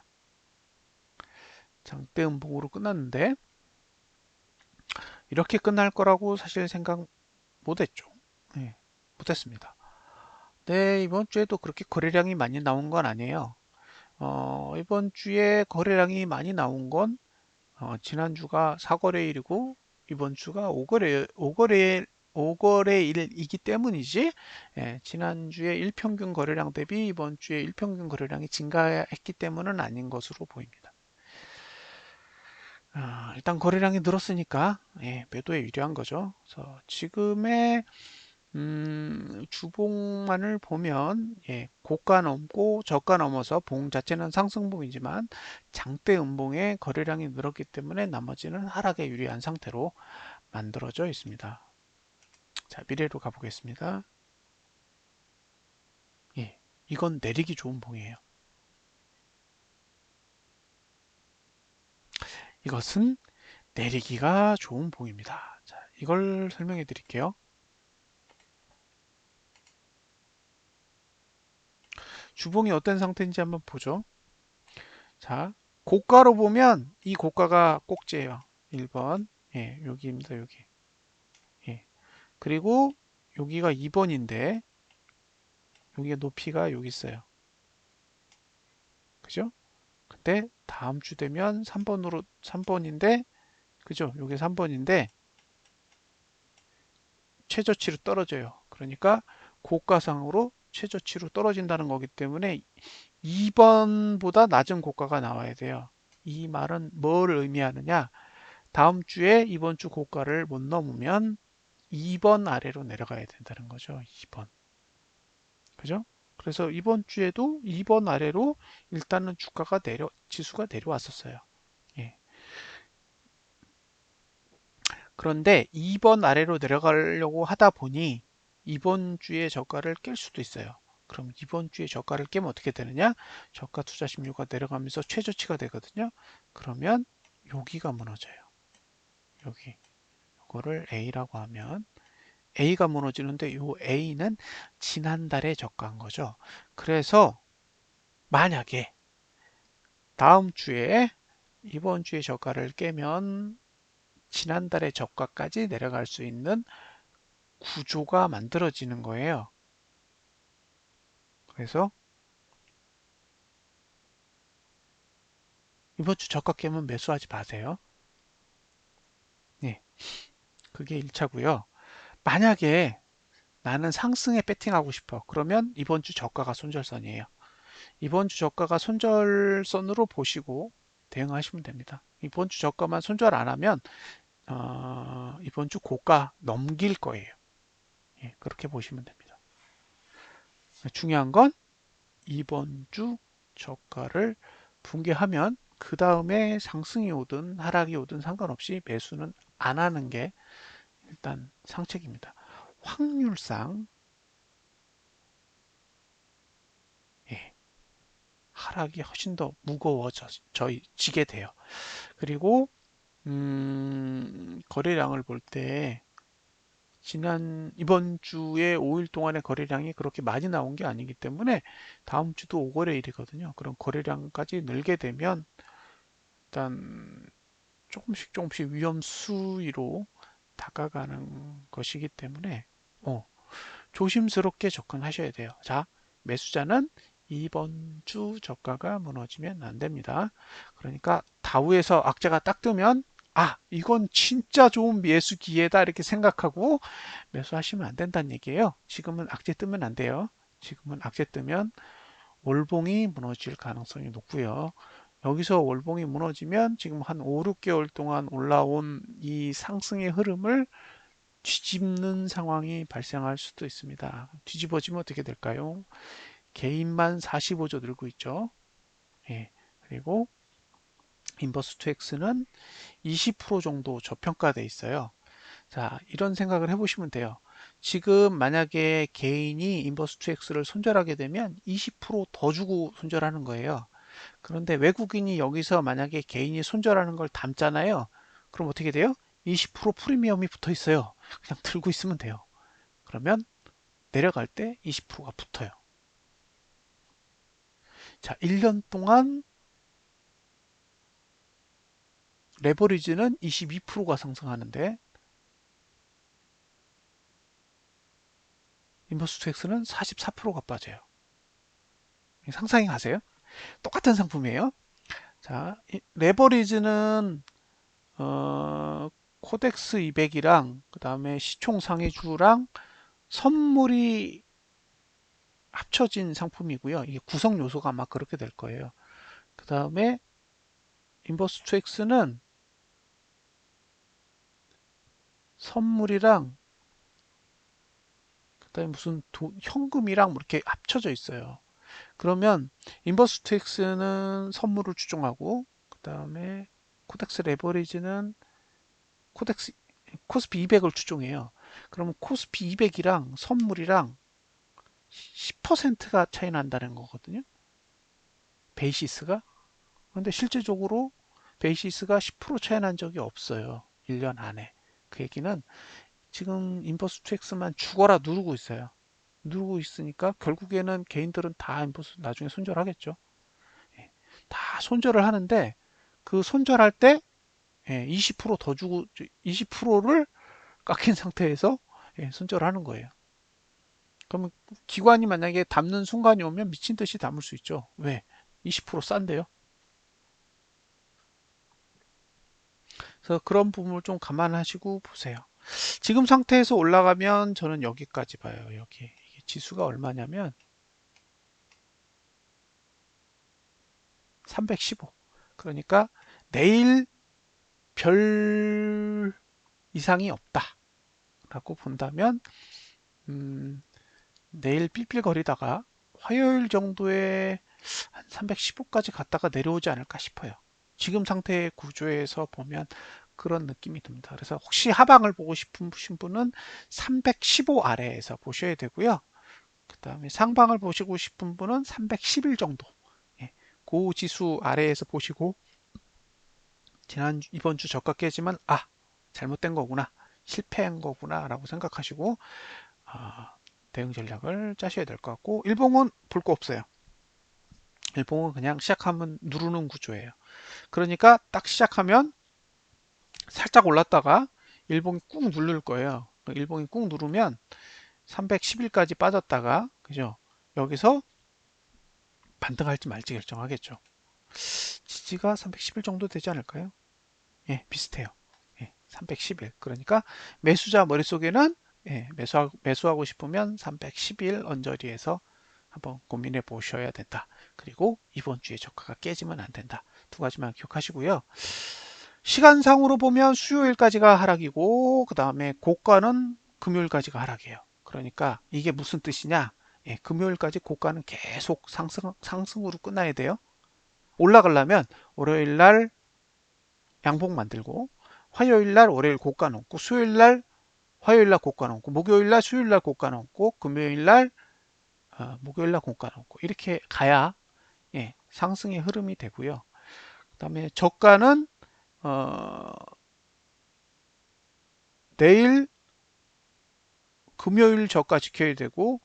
Speaker 1: 장대 음봉으로 끝났는데 이렇게 끝날 거라고 사실 생각 못했죠. 예, 못했습니다. 네, 이번 주에도 그렇게 거래량이 많이 나온 건 아니에요. 이번 주에 거래량이 많이 나온 건 지난주가 4거래일이고 이번 주가 5거래일이기 때문이지. 예, 지난주에 일평균 거래량 대비 이번 주에 일평균 거래량이 증가했기 때문은 아닌 것으로 보입니다. 일단 거래량이 늘었으니까 예, 매도에 유리한 거죠. 그래서 지금의 주봉만을 보면 예, 고가 넘고 저가 넘어서 봉 자체는 상승봉이지만 장대 음봉에 거래량이 늘었기 때문에 나머지는 하락에 유리한 상태로 만들어져 있습니다. 자, 미래로 가보겠습니다. 예, 이건 내리기 좋은 봉이에요. 이것은 내리기가 좋은 봉입니다. 자, 이걸 설명해 드릴게요. 주봉이 어떤 상태인지 한번 보죠. 자, 고가로 보면 이 고가가 꼭지예요. 1번. 예, 여기입니다. 여기. 예. 그리고 여기가 2번인데 여기가 높이가 여기 있어요. 그죠? 근데 다음 주 되면 3번인데 그죠? 여기 3번인데 최저치로 떨어져요. 그러니까 고가상으로 최저치로 떨어진다는 거기 때문에 2번보다 낮은 고가가 나와야 돼요. 이 말은 뭘 의미하느냐? 다음 주에 이번 주 고가를 못 넘으면 2번 아래로 내려가야 된다는 거죠. 2번. 그죠? 그래서 이번 주에도 2번 아래로 일단은 지수가 내려왔었어요. 예. 그런데 2번 아래로 내려가려고 하다 보니 이번 주에 저가를 깰 수도 있어요. 그럼 이번 주에 저가를 깨면 어떻게 되느냐? 저가 투자 심리가 내려가면서 최저치가 되거든요. 그러면 여기가 무너져요. 여기. 이거를 A라고 하면 A가 무너지는데 이 A는 지난달에 저가한 거죠. 그래서 만약에 다음 주에 이번 주에 저가를 깨면 지난달의 저가까지 내려갈 수 있는 구조가 만들어지는 거예요. 그래서 이번 주 저가 깨면 매수하지 마세요. 네, 그게 1차고요. 만약에 나는 상승에 배팅하고 싶어. 그러면 이번 주 저가가 손절선이에요. 이번 주 저가가 손절선으로 보시고 대응하시면 됩니다. 이번 주 저가만 손절 안 하면 이번 주 고가 넘길 거예요. 예, 그렇게 보시면 됩니다. 중요한 건 이번 주 저가를 붕괴하면 그 다음에 상승이 오든 하락이 오든 상관없이 매수는 안 하는 게 일단 상책입니다. 확률상 예, 하락이 훨씬 더 무거워지게 돼요. 그리고 거래량을 볼 때 이번 주에 5일 동안의 거래량이 그렇게 많이 나온 게 아니기 때문에 다음 주도 5거래일이거든요. 그럼 거래량까지 늘게 되면 일단 조금씩 위험 수위로 다가가는 것이기 때문에 조심스럽게 접근하셔야 돼요. 자, 매수자는 이번 주 저가가 무너지면 안 됩니다. 그러니까 다우에서 악재가 딱 뜨면 이건 진짜 좋은 매수 기회다 이렇게 생각하고 매수하시면 안 된다는 얘기예요. 지금은 악재 뜨면 안 돼요. 지금은 악재 뜨면 월봉이 무너질 가능성이 높고요. 여기서 월봉이 무너지면 지금 한 5, 6개월 동안 올라온 이 상승의 흐름을 뒤집는 상황이 발생할 수도 있습니다. 뒤집어지면 어떻게 될까요? 개인만 45조 늘고 있죠. 예. 그리고 인버스 2X는 20% 정도 저평가돼 있어요. 자, 이런 생각을 해보시면 돼요. 지금 만약에 개인이 인버스 2X를 손절하게 되면 20%더 주고 손절하는 거예요. 그런데 외국인이 여기서 만약에 개인이 손절하는 걸 담잖아요. 그럼 어떻게 돼요? 20% 프리미엄이 붙어 있어요. 그냥 들고 있으면 돼요. 그러면 내려갈 때 20%가 붙어요. 자, 1년 동안 레버리지는 22%가 상승하는데 인버스 2X는 44%가 빠져요. 상상이 가세요? 똑같은 상품이에요. 자, 레버리지는 코덱스 200이랑 그 다음에 시총 상해주랑 선물이 합쳐진 상품이고요. 이게 구성 요소가 아마 그렇게 될 거예요. 그 다음에 인버스 2X는 선물이랑 그다음에 무슨 현금이랑 뭐 이렇게 합쳐져 있어요. 그러면 인버스 2X는 선물을 추종하고 그다음에 코덱스 레버리지는 코덱스 코스피 200을 추종해요. 그러면 코스피 200이랑 선물이랑 10%가 차이 난다는 거거든요. 베이시스가. 그런데 실제적으로 베이시스가 10% 차이 난 적이 없어요. 1년 안에. 그 얘기는 지금 인버스 2X만 죽어라 누르고 있어요. 누르고 있으니까 결국에는 개인들은 다 인버스 나중에 손절하겠죠. 예, 다 손절을 하는데 그 손절할 때 20%더 주고 20%를 깎인 상태에서 손절하는 거예요. 그러면 기관이 만약에 담는 순간이 오면 미친 듯이 담을 수 있죠. 왜? 20% 싼데요. 그래서 그런 부분을 좀 감안하시고 보세요. 지금 상태에서 올라가면 저는 여기까지 봐요. 여기 이게 지수가 얼마냐면 315. 그러니까 내일 별 이상이 없다라고 본다면 내일 삘삘거리다가 화요일 정도에 한 315까지 갔다가 내려오지 않을까 싶어요. 지금 상태의 구조에서 보면 그런 느낌이 듭니다. 그래서 혹시 하방을 보고 싶은 분은 315 아래에서 보셔야 되고요. 그 다음에 상방을 보시고 싶은 분은 311 정도. 예, 그 지수 아래에서 보시고 이번 주 저가 깨지만 잘못된 거구나, 실패한 거구나 라고 생각하시고 대응 전략을 짜셔야 될 것 같고, 일봉은 볼 거 없어요. 일봉은 그냥 시작하면 누르는 구조예요. 그러니까 딱 시작하면 살짝 올랐다가 일봉이 꾹 누를 거예요. 일봉이 꾹 누르면 310일까지 빠졌다가, 그죠? 여기서 반등할지 말지 결정하겠죠. 지지가 310일 정도 되지 않을까요? 예, 비슷해요. 예, 310일. 그러니까 매수자 머릿속에는 매수하고 싶으면 310일 언저리에서 한번 고민해 보셔야 된다. 그리고 이번 주에 저가가 깨지면 안 된다. 두 가지만 기억하시고요. 시간상으로 보면 수요일까지가 하락이고 그 다음에 고가는 금요일까지가 하락이에요. 그러니까 이게 무슨 뜻이냐? 금요일까지 고가는 계속 상승으로 끝나야 돼요. 올라가려면 월요일 날 양봉 만들고 화요일 날 월요일 고가 넘고 수요일 날 화요일 날 고가 넘고 목요일 날 수요일 날 고가 넘고 금요일 날 목요일 날 고가 넘고 이렇게 가야 상승의 흐름이 되고요. 그다음에 저가는 내일 금요일 저가 지켜야 되고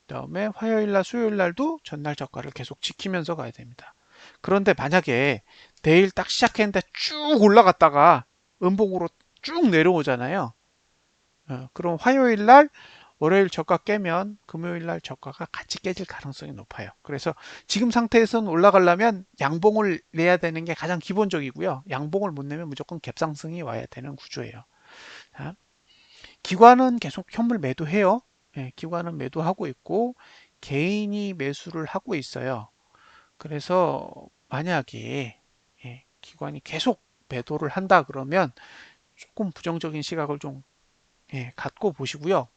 Speaker 1: 그다음에 화요일 날 수요일 날도 전날 저가를 계속 지키면서 가야 됩니다. 그런데 만약에 내일 딱 시작했는데 쭉 올라갔다가 음봉으로 쭉 내려오잖아요. 그럼 화요일 날 월요일 저가 깨면 금요일 날 저가가 같이 깨질 가능성이 높아요. 그래서 지금 상태에서는 올라가려면 양봉을 내야 되는 게 가장 기본적이고요. 양봉을 못 내면 무조건 갭상승이 와야 되는 구조예요. 자, 기관은 계속 현물 매도해요. 기관은 매도하고 있고 개인이 매수를 하고 있어요. 그래서 만약에 기관이 계속 매도를 한다 그러면 조금 부정적인 시각을 좀 갖고 보시고요.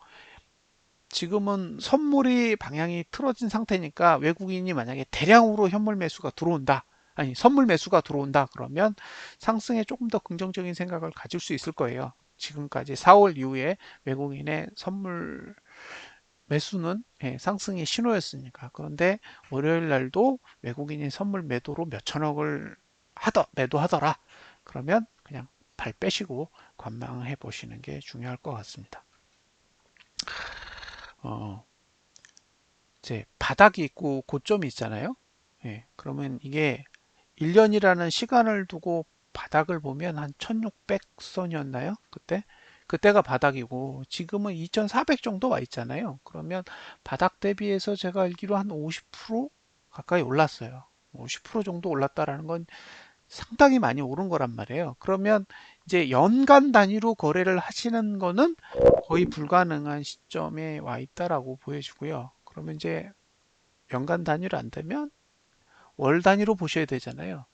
Speaker 1: 지금은 선물이 방향이 틀어진 상태니까 외국인이 만약에 대량으로 현물 매수가 들어온다. 아니, 선물 매수가 들어온다. 그러면 상승에 조금 더 긍정적인 생각을 가질 수 있을 거예요. 지금까지 4월 이후에 외국인의 선물 매수는 상승의 신호였으니까. 그런데 월요일 날도 외국인이 선물 매도로 몇 천억을 매도하더라. 그러면 그냥 발 빼시고 관망해 보시는 게 중요할 것 같습니다. 어, 이제 바닥이 있고 고점이 있잖아요. 그러면 이게 1년이라는 시간을 두고 바닥을 보면 한 1600선이었나요? 그때가 바닥이고 지금은 2400 정도 와 있잖아요. 그러면 바닥 대비해서 제가 알기로 한 50% 가까이 올랐어요. 50% 정도 올랐다라는 건 상당히 많이 오른 거란 말이에요. 그러면 이제 연간 단위로 거래를 하시는 거는 거의 불가능한 시점에 와 있다라고 보여지고요. 그러면 이제 연간 단위로 안 되면 월 단위로 보셔야 되잖아요.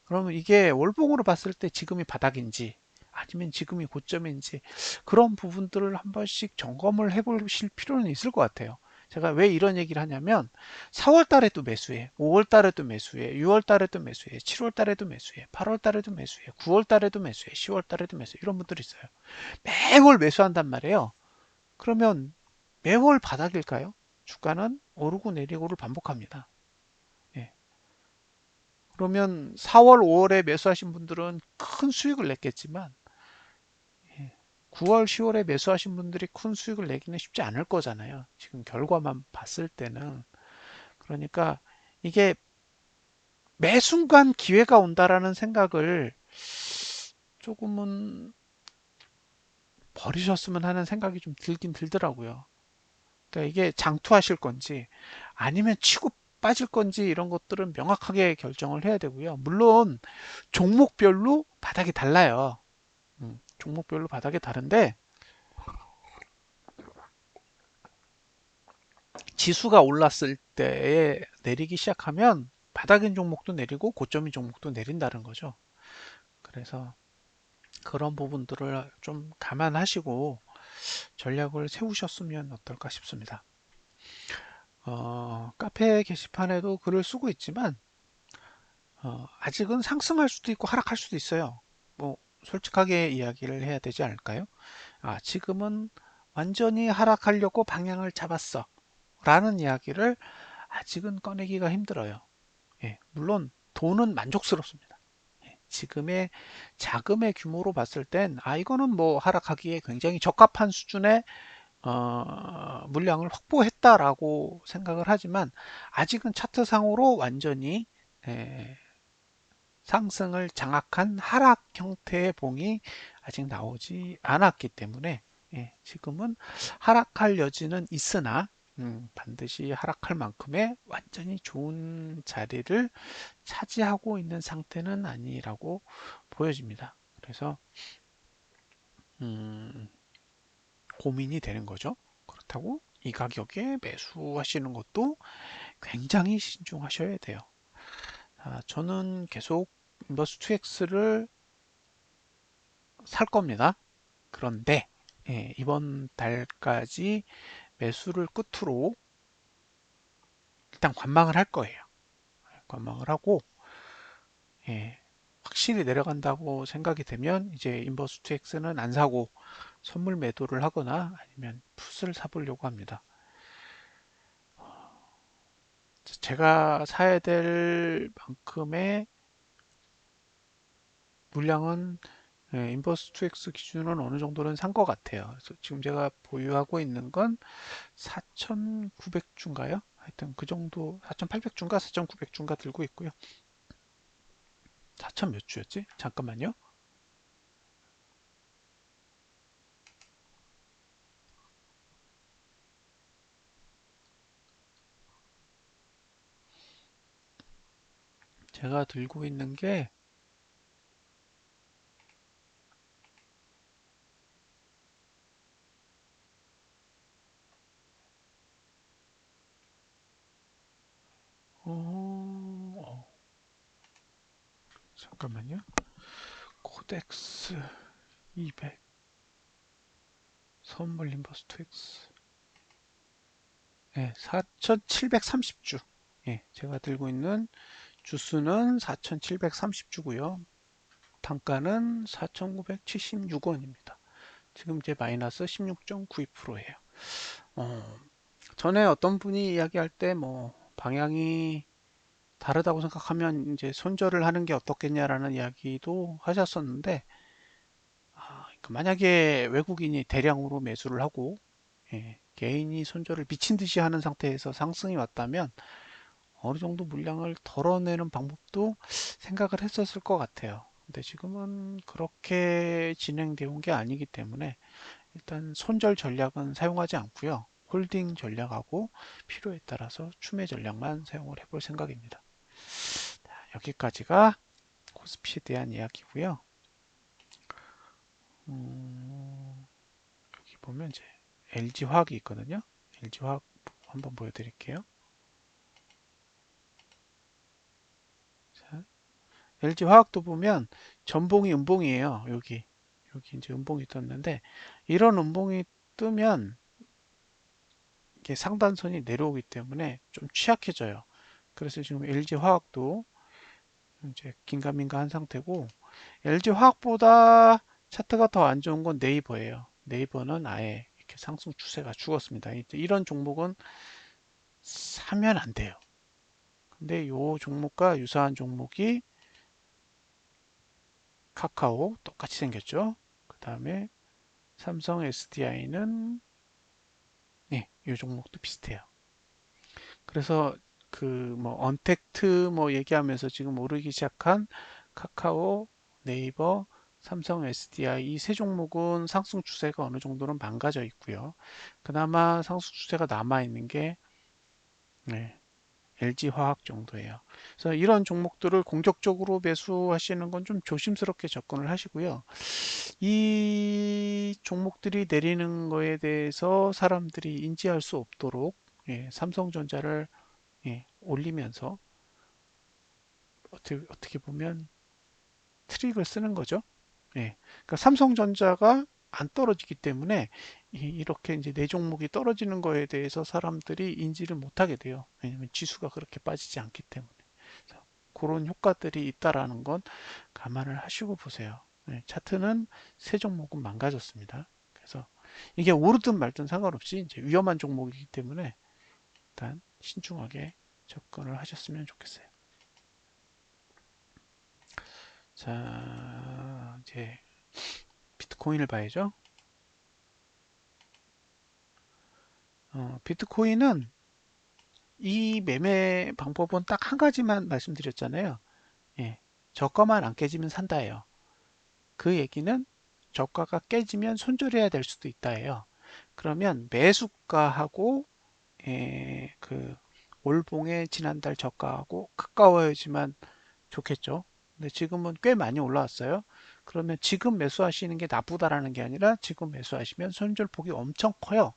Speaker 1: 그러면 이게 월봉으로 봤을 때 지금이 바닥인지 아니면 지금이 고점인지 그런 부분들을 한 번씩 점검을 해보실 필요는 있을 것 같아요. 제가 왜 이런 얘기를 하냐면 4월 달에도 매수해, 5월 달에도 매수해, 6월 달에도 매수해, 7월 달에도 매수해, 8월 달에도 매수해, 9월 달에도 매수해, 10월 달에도 매수해 이런 분들이 있어요. 매월 매수한단 말이에요. 그러면 매월 바닥일까요? 주가는 오르고 내리고를 반복합니다. 예. 그러면 4월, 5월에 매수하신 분들은 큰 수익을 냈겠지만 9월, 10월에 매수하신 분들이 큰 수익을 내기는 쉽지 않을 거잖아요. 지금 결과만 봤을 때는. 그러니까 이게 매 순간 기회가 온다라는 생각을 조금은 버리셨으면 하는 생각이 좀 들긴 들더라고요. 그러니까 이게 장투하실 건지 아니면 치고 빠질 건지 이런 것들은 명확하게 결정을 해야 되고요. 물론 종목별로 바닥이 달라요. 종목별로 바닥이 다른데 지수가 올랐을 때에 내리기 시작하면 바닥인 종목도 내리고 고점인 종목도 내린다는 거죠. 그래서 그런 부분들을 좀 감안하시고 전략을 세우셨으면 어떨까 싶습니다. 카페 게시판에도 글을 쓰고 있지만 아직은 상승할 수도 있고 하락할 수도 있어요. 뭐 솔직하게 이야기를 해야 되지 않을까요? 지금은 완전히 하락하려고 방향을 잡았어. 라는 이야기를 아직은 꺼내기가 힘들어요. 물론 돈은 만족스럽습니다. 지금의 자금의 규모로 봤을 땐 이거는 뭐 하락하기에 굉장히 적합한 수준의 물량을 확보했다라고 생각을 하지만 아직은 차트상으로 완전히 에, 상승을 장악한 하락 형태의 봉이 아직 나오지 않았기 때문에 지금은 하락할 여지는 있으나 반드시 하락할 만큼의 완전히 좋은 자리를 차지하고 있는 상태는 아니라고 보여집니다. 그래서 음, 고민이 되는 거죠. 그렇다고 이 가격에 매수하시는 것도 굉장히 신중하셔야 돼요. 저는 계속 인버스2X를 살 겁니다. 그런데 이번 달까지 매수를 끝으로 일단 관망을 할 거예요. 관망을 하고 확실히 내려간다고 생각이 되면 이제 인버스2X는 안 사고 선물 매도를 하거나 아니면 풋을 사보려고 합니다. 제가 사야 될 만큼의 물량은 인버스2X 기준으로는 어느 정도는 산 것 같아요. 그래서 지금 제가 보유하고 있는 건 4,900주인가요? 하여튼 그 정도 4,800주인가 4,900주인가 들고 있고요. 4,000 몇 주였지? 잠깐만요. 제가 들고 있는 게 어, 잠깐만요. 코덱스 200 선물 인버스 2X. 네, 4730주. 예, 제가 들고 있는 주수는 4730주고요. 단가는 4976원입니다. 지금 이제 마이너스 16.92%예요. 전에 어떤 분이 이야기할 때 뭐 방향이 다르다고 생각하면 이제 손절을 하는 게 어떻겠냐라는 이야기도 하셨었는데, 그러니까 만약에 외국인이 대량으로 매수를 하고 개인이 손절을 미친 듯이 하는 상태에서 상승이 왔다면 어느 정도 물량을 덜어내는 방법도 생각을 했었을 것 같아요. 근데 지금은 그렇게 진행되어 온 게 아니기 때문에 일단 손절 전략은 사용하지 않고요. 홀딩 전략하고 필요에 따라서 추매 전략만 사용을 해볼 생각입니다. 자, 여기까지가 코스피에 대한 이야기고요. 여기 보면 이제 LG화학이 있거든요. LG화학 한번 보여드릴게요. 자, LG화학도 보면 전봉이 음봉이에요. 여기 이제 음봉이 떴는데 이런 음봉이 뜨면 이게 상단선이 내려오기 때문에 좀 취약해져요. 그래서 지금 LG화학도 이제 긴가민가 한 상태고, LG화학보다 차트가 더 안 좋은 건 네이버예요. 네이버는 아예 이렇게 상승 추세가 죽었습니다. 이런 종목은 사면 안 돼요. 근데 이 종목과 유사한 종목이 카카오 똑같이 생겼죠. 그 다음에 삼성 SDI는 네, 이 종목도 비슷해요. 그래서 그 뭐 언택트 뭐 얘기하면서 지금 오르기 시작한 카카오, 네이버, 삼성 SDI 이 세 종목은 상승 추세가 어느 정도는 망가져 있고요. 그나마 상승 추세가 남아 있는 게 네, LG화학 정도예요. 그래서 이런 종목들을 공격적으로 매수하시는 건 좀 조심스럽게 접근을 하시고요. 이 종목들이 내리는 거에 대해서 사람들이 인지할 수 없도록 삼성전자를 올리면서 어떻게 보면 트릭을 쓰는 거죠. 그러니까 삼성전자가 안 떨어지기 때문에 이렇게 이제 내 종목이 떨어지는 거에 대해서 사람들이 인지를 못하게 돼요. 왜냐면 지수가 그렇게 빠지지 않기 때문에. 그런 효과들이 있다라는 건 감안을 하시고 보세요. 차트는 세 종목은 망가졌습니다. 그래서 이게 오르든 말든 상관없이 이제 위험한 종목이기 때문에 일단 신중하게 접근을 하셨으면 좋겠어요. 자, 이제 비트코인을 봐야죠. 비트코인은 이 매매 방법은 딱 한 가지만 말씀드렸잖아요. 예, 저가만 안 깨지면 산다예요. 그 얘기는 저가가 깨지면 손절해야 될 수도 있다예요. 그러면 매수가하고 그 올봉의 지난달 저가하고 가까워야지만 좋겠죠. 근데 지금은 꽤 많이 올라왔어요. 그러면 지금 매수하시는 게 나쁘다라는 게 아니라 지금 매수하시면 손절폭이 엄청 커요.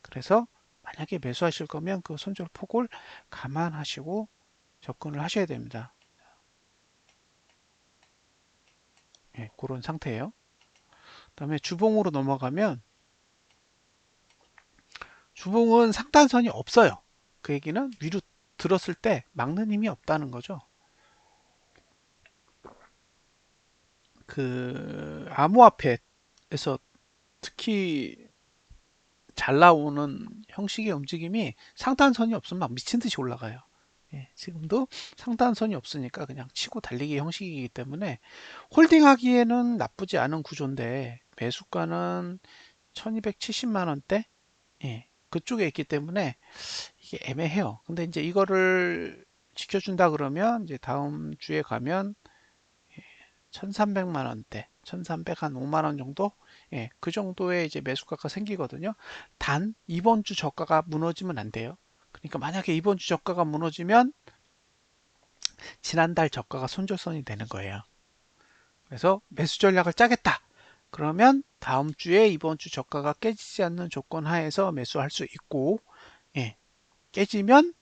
Speaker 1: 그래서 만약에 매수하실 거면 그 손절폭을 감안하시고 접근을 하셔야 됩니다. 그런 상태예요. 그다음에 주봉으로 넘어가면 주봉은 상단선이 없어요. 그 얘기는 위로 들었을 때 막는 힘이 없다는 거죠. 그 암호화폐에서 특히 잘 나오는 형식의 움직임이 상단선이 없으면 막 미친 듯이 올라가요. 지금도 상단선이 없으니까 그냥 치고 달리기 형식이기 때문에 홀딩하기에는 나쁘지 않은 구조인데 매수가는 1270만 원대 그쪽에 있기 때문에 이게 애매해요. 근데 이제 이거를 지켜준다 그러면 이제 다음 주에 가면 1300만 원대, 1300 한 5만 원 정도? 그 정도의 이제 매수가가 생기거든요. 단 이번 주 저가가 무너지면 안 돼요. 그러니까 만약에 이번 주 저가가 무너지면 지난달 저가가 손절선이 되는 거예요. 그래서 매수 전략을 짜겠다. 그러면 다음 주에 이번 주 저가가 깨지지 않는 조건 하에서 매수할 수 있고, 깨지면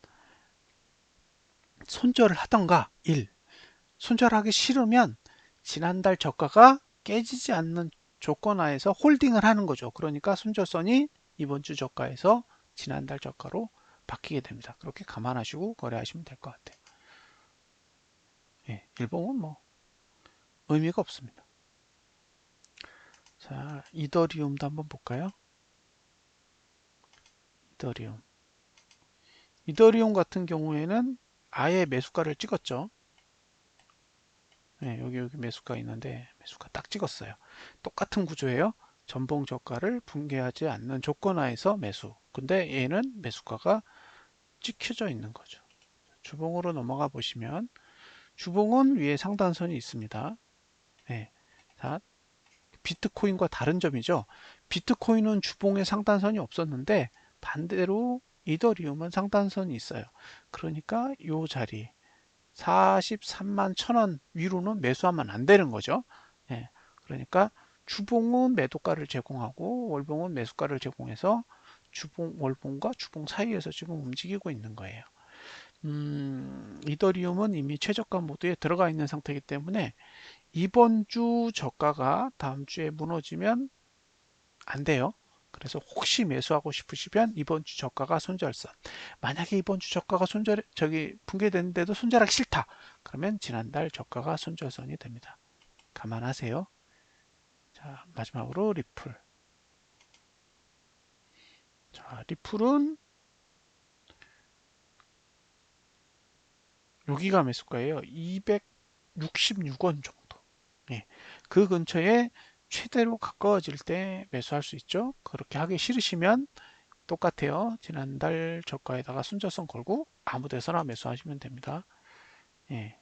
Speaker 1: 손절을 하던가 1. 손절하기 싫으면 지난달 저가가 깨지지 않는 조건 하에서 홀딩을 하는 거죠. 그러니까 손절선이 이번 주 저가에서 지난달 저가로 바뀌게 됩니다. 그렇게 감안하시고 거래하시면 될 것 같아요. 예, 일봉은 뭐 의미가 없습니다. 자, 이더리움도 한번 볼까요? 이더리움. 이더리움 같은 경우에는 아예 매수가를 찍었죠. 네, 여기 매수가 있는데 매수가 딱 찍었어요. 똑같은 구조예요. 전봉 저가를 붕괴하지 않는 조건 하에서 매수. 근데 얘는 매수가가 찍혀져 있는 거죠. 주봉으로 넘어가 보시면 주봉은 위에 상단선이 있습니다. 네. 자, 비트코인과 다른 점이죠. 비트코인은 주봉에 상단선이 없었는데 반대로 이더리움은 상단선이 있어요. 그러니까 이 자리 43만 1,000원 위로는 매수하면 안 되는 거죠. 예, 그러니까 주봉은 매도가를 제공하고 월봉은 매수가를 제공해서 주봉, 월봉과 주봉 사이에서 지금 움직이고 있는 거예요. 이더리움은 이미 최저가 모드에 들어가 있는 상태이기 때문에 이번 주 저가가 다음 주에 무너지면 안 돼요. 그래서 혹시 매수하고 싶으시면 이번 주 저가가 손절선. 만약에 이번 주 저가가 붕괴됐는데도 손절하기 싫다. 그러면 지난달 저가가 손절선이 됩니다. 감안하세요. 자, 마지막으로 리플. 자, 리플은 여기가 매수가예요. 266원 정도. 예. 그 근처에 최대로 가까워질 때 매수할 수 있죠. 그렇게 하기 싫으시면 똑같아요. 지난달 저가에다가 손절선 걸고 아무 데서나 매수하시면 됩니다. 예.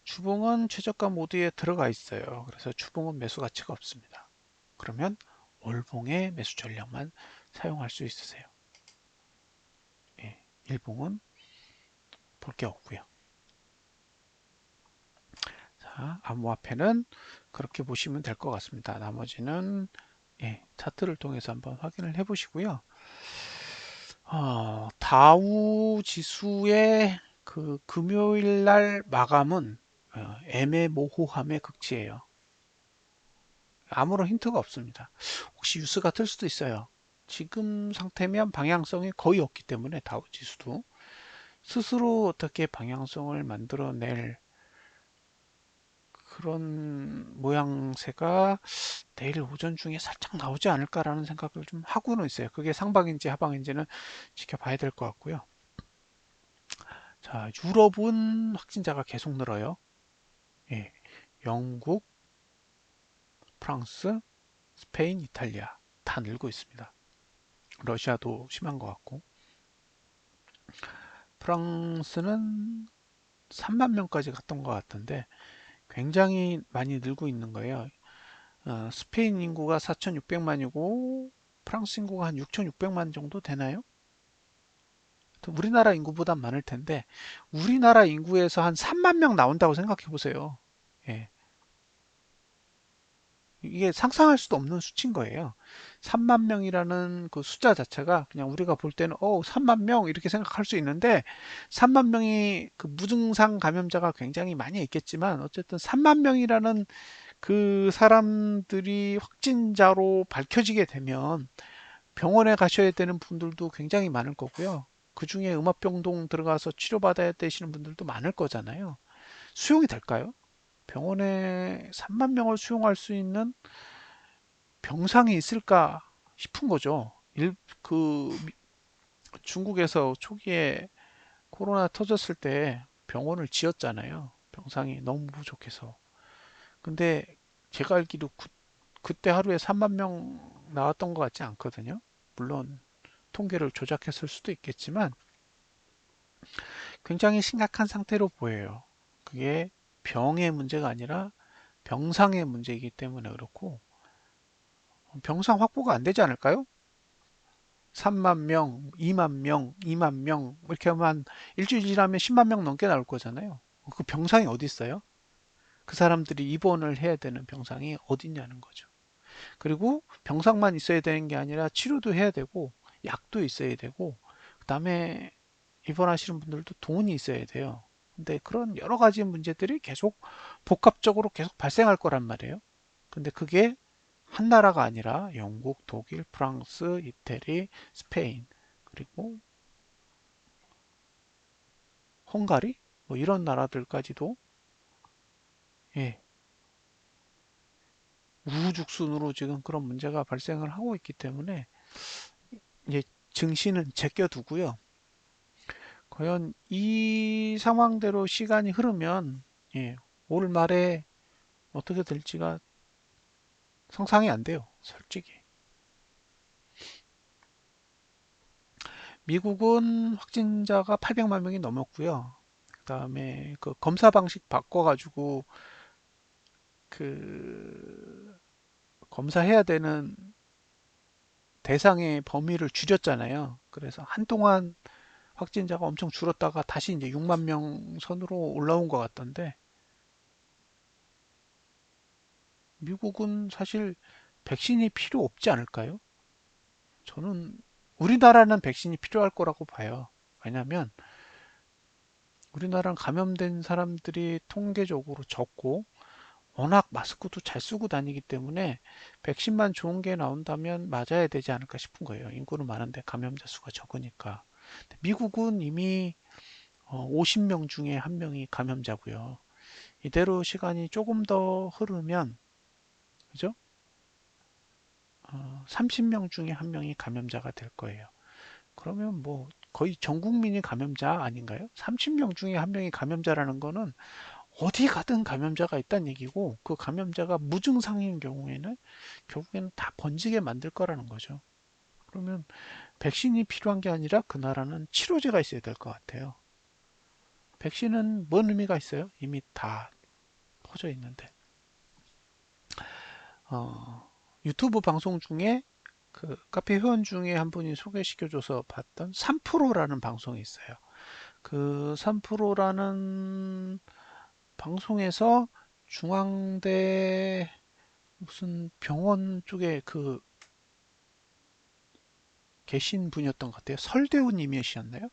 Speaker 1: 주봉은 최저가 모드에 들어가 있어요. 그래서 주봉은 매수 가치가 없습니다. 그러면 월봉의 매수 전략만 사용할 수 있으세요. 예. 일봉은 볼 게 없고요. 자, 암호화폐는 그렇게 보시면 될 것 같습니다. 나머지는 예, 차트를 통해서 한번 확인을 해 보시고요. 다우 지수의 그 금요일 날 마감은 애매모호함의 극치예요. 아무런 힌트가 없습니다. 혹시 뉴스가 틀 수도 있어요. 지금 상태면 방향성이 거의 없기 때문에 다우 지수도 스스로 어떻게 방향성을 만들어낼 그런 모양새가 내일 오전 중에 살짝 나오지 않을까라는 생각을 좀 하고는 있어요. 그게 상방인지 하방인지는 지켜봐야 될 것 같고요. 자, 유럽은 확진자가 계속 늘어요. 예, 영국, 프랑스, 스페인, 이탈리아 다 늘고 있습니다. 러시아도 심한 것 같고 프랑스는 3만 명까지 갔던 것 같은데 굉장히 많이 늘고 있는 거예요. 스페인 인구가 4,600만이고 프랑스 인구가 한 6,600만 정도 되나요? 우리나라 인구보다 많을 텐데 우리나라 인구에서 한 3만 명 나온다고 생각해 보세요. 예. 이게 상상할 수도 없는 수치인 거예요. 3만 명이라는 그 숫자 자체가 그냥 우리가 볼 때는 3만 명 이렇게 생각할 수 있는데 3만 명이 그 무증상 감염자가 굉장히 많이 있겠지만 어쨌든 3만 명이라는 그 사람들이 확진자로 밝혀지게 되면 병원에 가셔야 되는 분들도 굉장히 많을 거고요. 그 중에 음압병동 들어가서 치료받아야 되시는 분들도 많을 거잖아요. 수용이 될까요? 병원에 3만 명을 수용할 수 있는 병상이 있을까 싶은 거죠. 그 중국에서 초기에 코로나 터졌을 때 병원을 지었잖아요. 병상이 너무 부족해서. 근데 제가 알기로 그때 하루에 3만 명 나왔던 것 같지 않거든요. 물론 통계를 조작했을 수도 있겠지만 굉장히 심각한 상태로 보여요. 그게 병의 문제가 아니라 병상의 문제이기 때문에 그렇고 병상 확보가 안 되지 않을까요? 3만 명, 2만 명, 2만 명 이렇게 하면 한 일주일 지나면 10만 명 넘게 나올 거잖아요. 그 병상이 어디 있어요? 그 사람들이 입원을 해야 되는 병상이 어디 있냐는 거죠. 그리고 병상만 있어야 되는 게 아니라 치료도 해야 되고 약도 있어야 되고 그다음에 입원하시는 분들도 돈이 있어야 돼요. 근데 그런 여러 가지 문제들이 계속 복합적으로 계속 발생할 거란 말이에요. 근데 그게 한 나라가 아니라 영국, 독일, 프랑스, 이태리, 스페인, 그리고 헝가리 뭐 이런 나라들까지도 예, 우후죽순으로 지금 그런 문제가 발생을 하고 있기 때문에 이제 증시는 제껴두고요. 과연 이 상황대로 시간이 흐르면 예, 올 말에 어떻게 될지가 상상이 안 돼요. 솔직히. 미국은 확진자가 800만 명이 넘었고요. 그다음에 그 검사 방식 바꿔가지고 그 검사해야 되는 대상의 범위를 줄였잖아요. 그래서 한동안 확진자가 엄청 줄었다가 다시 이제 6만 명 선으로 올라온 것 같던데 미국은 사실 백신이 필요 없지 않을까요? 저는 우리나라는 백신이 필요할 거라고 봐요. 왜냐하면 우리나라는 감염된 사람들이 통계적으로 적고 워낙 마스크도 잘 쓰고 다니기 때문에 백신만 좋은 게 나온다면 맞아야 되지 않을까 싶은 거예요. 인구는 많은데 감염자 수가 적으니까. 미국은 이미 50명 중에 한 명이 감염자고요. 이대로 시간이 조금 더 흐르면 그죠? 30명 중에 한 명이 감염자가 될 거예요. 그러면 뭐 거의 전 국민이 감염자 아닌가요? 30명 중에 한 명이 감염자라는 거는 어디 가든 감염자가 있다는 얘기고 그 감염자가 무증상인 경우에는 결국에는 다 번지게 만들 거라는 거죠. 그러면 백신이 필요한 게 아니라 그 나라는 치료제가 있어야 될 것 같아요. 백신은 뭔 의미가 있어요? 이미 다 퍼져 있는데. 어, 유튜브 방송 중에 그 카페 회원 중에 한 분이 소개시켜줘서 봤던 3프로라는 방송이 있어요. 그 3프로라는 방송에서 중앙대 무슨 병원 쪽에 그 계신 분이었던 것 같아요. 설대우님이셨나요?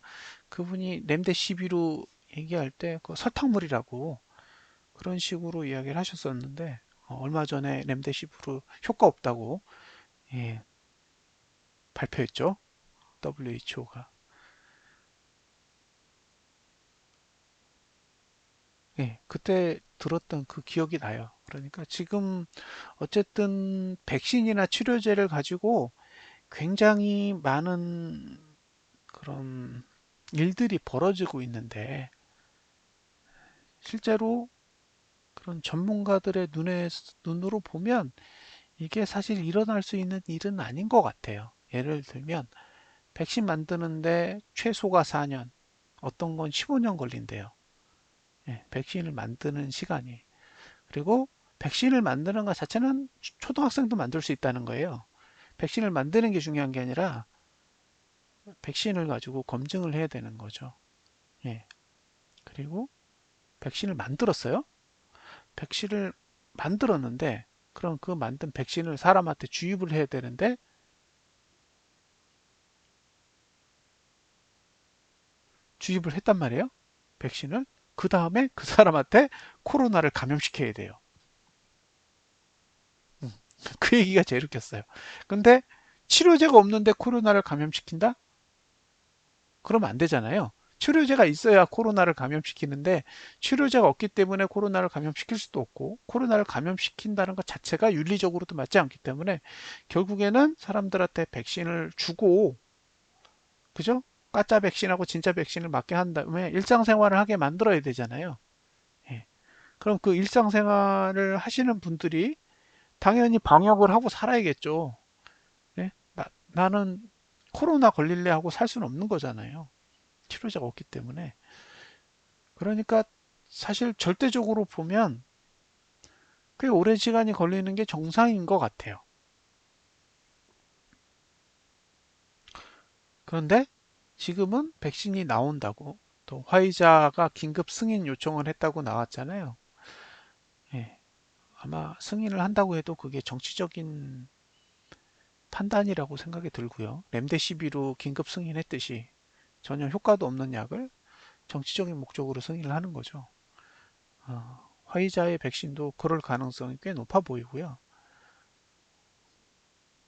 Speaker 1: 그분이 렘데시비루 얘기할 때 그 설탕물이라고 그런 식으로 이야기를 하셨었는데 얼마 전에 렘데시비루 효과 없다고 예, 발표했죠. WHO가. 예, 그때 들었던 그 기억이 나요. 그러니까 지금 어쨌든 백신이나 치료제를 가지고 굉장히 많은 그런 일들이 벌어지고 있는데 실제로 그런 전문가들의 눈으로 보면 이게 사실 일어날 수 있는 일은 아닌 것 같아요. 예를 들면 백신 만드는데 최소가 4년, 어떤 건 15년 걸린대요. 예, 백신을 만드는 시간이. 그리고 백신을 만드는 것 자체는 초등학생도 만들 수 있다는 거예요. 백신을 만드는 게 중요한 게 아니라 백신을 가지고 검증을 해야 되는 거죠. 예. 그리고 백신을 만들었어요. 백신을 만들었는데 그럼 그 만든 백신을 사람한테 주입을 해야 되는데 주입을 했단 말이에요. 백신을. 그 다음에 그 사람한테 코로나를 감염시켜야 돼요. 음, 그 얘기가 제일 웃겼어요. 근데 치료제가 없는데 코로나를 감염시킨다? 그러면 안 되잖아요. 치료제가 있어야 코로나를 감염시키는데 치료제가 없기 때문에 코로나를 감염시킬 수도 없고 코로나를 감염시킨다는 것 자체가 윤리적으로도 맞지 않기 때문에 결국에는 사람들한테 백신을 주고 그죠? 가짜 백신하고 진짜 백신을 맞게 한 다음에 일상생활을 하게 만들어야 되잖아요. 예. 그럼 그 일상생활을 하시는 분들이 당연히 방역을 하고 살아야겠죠. 예? 나는 코로나 걸릴래 하고 살 수는 없는 거잖아요. 치료제가 없기 때문에. 그러니까 사실 절대적으로 보면 꽤 오랜 시간이 걸리는 게 정상인 것 같아요. 그런데 지금은 백신이 나온다고 또 화이자가 긴급 승인 요청을 했다고 나왔잖아요. 예, 아마 승인을 한다고 해도 그게 정치적인 판단이라고 생각이 들고요. 렘데시비로 긴급 승인했듯이 전혀 효과도 없는 약을 정치적인 목적으로 승인을 하는 거죠. 화이자의 백신도 그럴 가능성이 꽤 높아 보이고요.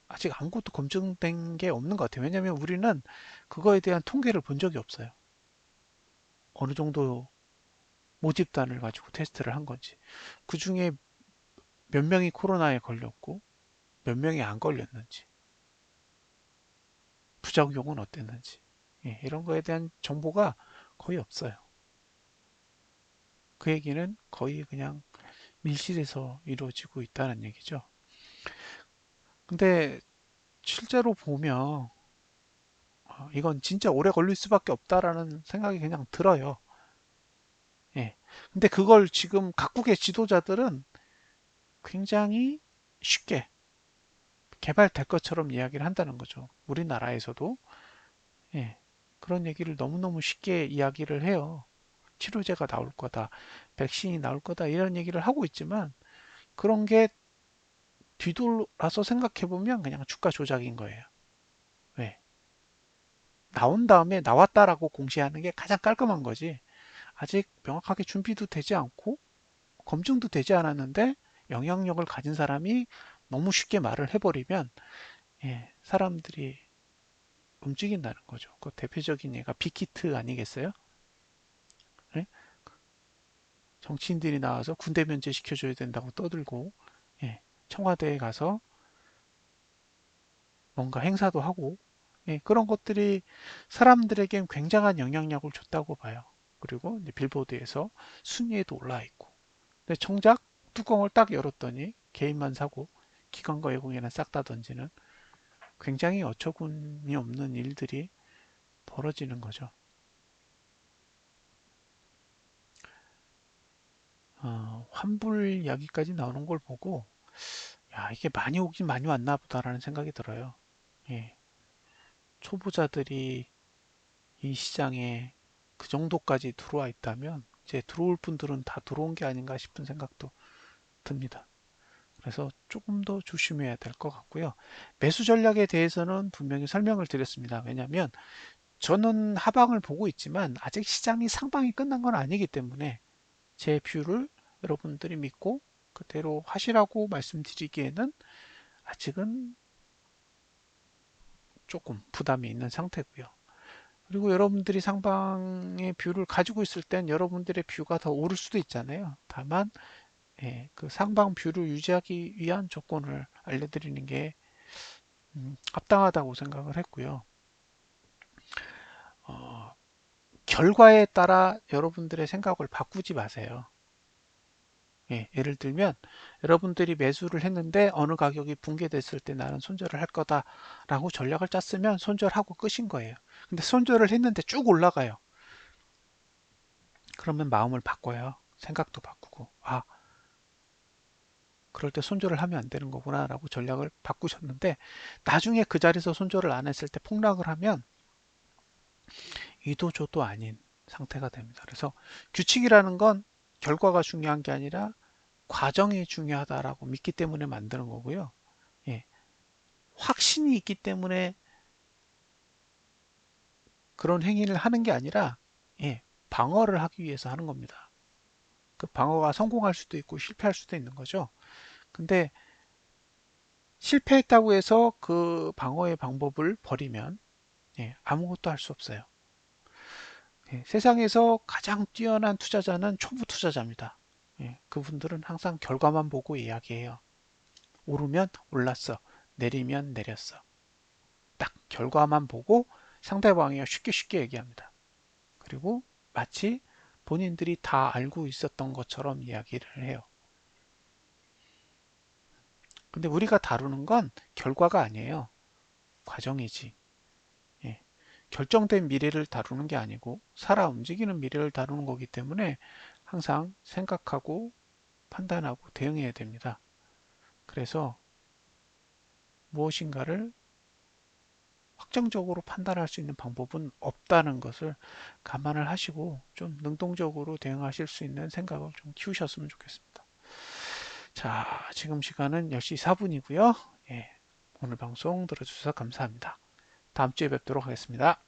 Speaker 1: 아직 아무것도 검증된 게 없는 것 같아요. 왜냐하면 우리는 그거에 대한 통계를 본 적이 없어요. 어느 정도 모집단을 가지고 테스트를 한 건지, 그 중에 몇 명이 코로나에 걸렸고 몇 명이 안 걸렸는지, 부작용은 어땠는지, 이런 거에 대한 정보가 거의 없어요. 그 얘기는 거의 그냥 밀실에서 이루어지고 있다는 얘기죠. 근데 실제로 보면 이건 진짜 오래 걸릴 수밖에 없다라는 생각이 그냥 들어요. 예. 근데 그걸 지금 각국의 지도자들은 굉장히 쉽게 개발될 것처럼 이야기를 한다는 거죠. 우리나라에서도 예. 그런 얘기를 너무너무 쉽게 이야기를 해요. 치료제가 나올 거다, 백신이 나올 거다 이런 얘기를 하고 있지만 그런 게 뒤돌아서 생각해 보면 그냥 주가 조작인 거예요. 왜? 나온 다음에 나왔다라고 공시하는 게 가장 깔끔한 거지. 아직 명확하게 준비도 되지 않고 검증도 되지 않았는데 영향력을 가진 사람이 너무 쉽게 말을 해버리면 사람들이 움직인다는 거죠. 그 대표적인 예가 빅히트 아니겠어요? 예? 정치인들이 나와서 군대 면제 시켜줘야 된다고 떠들고 청와대에 가서 뭔가 행사도 하고 그런 것들이 사람들에겐 굉장한 영향력을 줬다고 봐요. 그리고 이제 빌보드에서 순위에도 올라 있고. 근데 정작 뚜껑을 딱 열었더니 개인만 사고 기관과 외국인은 싹 다 던지는 굉장히 어처구니 없는 일들이 벌어지는 거죠. 환불 이야기까지 나오는 걸 보고 야 이게 많이 오긴 많이 왔나 보다라는 생각이 들어요. 예, 초보자들이 이 시장에 그 정도까지 들어와 있다면 이제 들어올 분들은 다 들어온 게 아닌가 싶은 생각도 듭니다. 그래서 조금 더 조심해야 될 것 같고요. 매수 전략에 대해서는 분명히 설명을 드렸습니다. 왜냐하면 저는 하방을 보고 있지만 아직 시장이 상방이 끝난 건 아니기 때문에 제 뷰를 여러분들이 믿고 그대로 하시라고 말씀드리기에는 아직은 조금 부담이 있는 상태고요. 그리고 여러분들이 상방의 뷰를 가지고 있을 땐 여러분들의 뷰가 더 오를 수도 있잖아요. 다만 그 상방 뷰를 유지하기 위한 조건을 알려드리는 게 합당하다고 생각을 했고요. 어, 결과에 따라 여러분들의 생각을 바꾸지 마세요. 예를 들면 여러분들이 매수를 했는데 어느 가격이 붕괴됐을 때 나는 손절을 할 거다라고 전략을 짰으면 손절하고 끝인 거예요. 근데 손절을 했는데 쭉 올라가요. 그러면 마음을 바꿔요. 생각도 바꾸고 그럴 때 손절을 하면 안 되는 거구나 라고 전략을 바꾸셨는데 나중에 그 자리에서 손절을 안 했을 때 폭락을 하면 이도저도 아닌 상태가 됩니다. 그래서 규칙이라는 건 결과가 중요한 게 아니라 과정이 중요하다라고 믿기 때문에 만드는 거고요. 예, 확신이 있기 때문에 그런 행위를 하는 게 아니라 방어를 하기 위해서 하는 겁니다. 그 방어가 성공할 수도 있고 실패할 수도 있는 거죠. 근데 실패했다고 해서 그 방어의 방법을 버리면 아무것도 할 수 없어요. 세상에서 가장 뛰어난 투자자는 초보 투자자입니다. 그분들은 항상 결과만 보고 이야기해요. 오르면 올랐어. 내리면 내렸어. 딱 결과만 보고 상대방이 쉽게 쉽게 얘기합니다. 그리고 마치 본인들이 다 알고 있었던 것처럼 이야기를 해요. 근데 우리가 다루는 건 결과가 아니에요. 과정이지. 예. 결정된 미래를 다루는 게 아니고 살아 움직이는 미래를 다루는 거기 때문에 항상 생각하고 판단하고 대응해야 됩니다. 그래서 무엇인가를 확정적으로 판단할 수 있는 방법은 없다는 것을 감안을 하시고 좀 능동적으로 대응하실 수 있는 생각을 좀 키우셨으면 좋겠습니다. 자, 지금 시간은 10시 4분이고요. 오늘 방송 들어주셔서 감사합니다. 다음 주에 뵙도록 하겠습니다.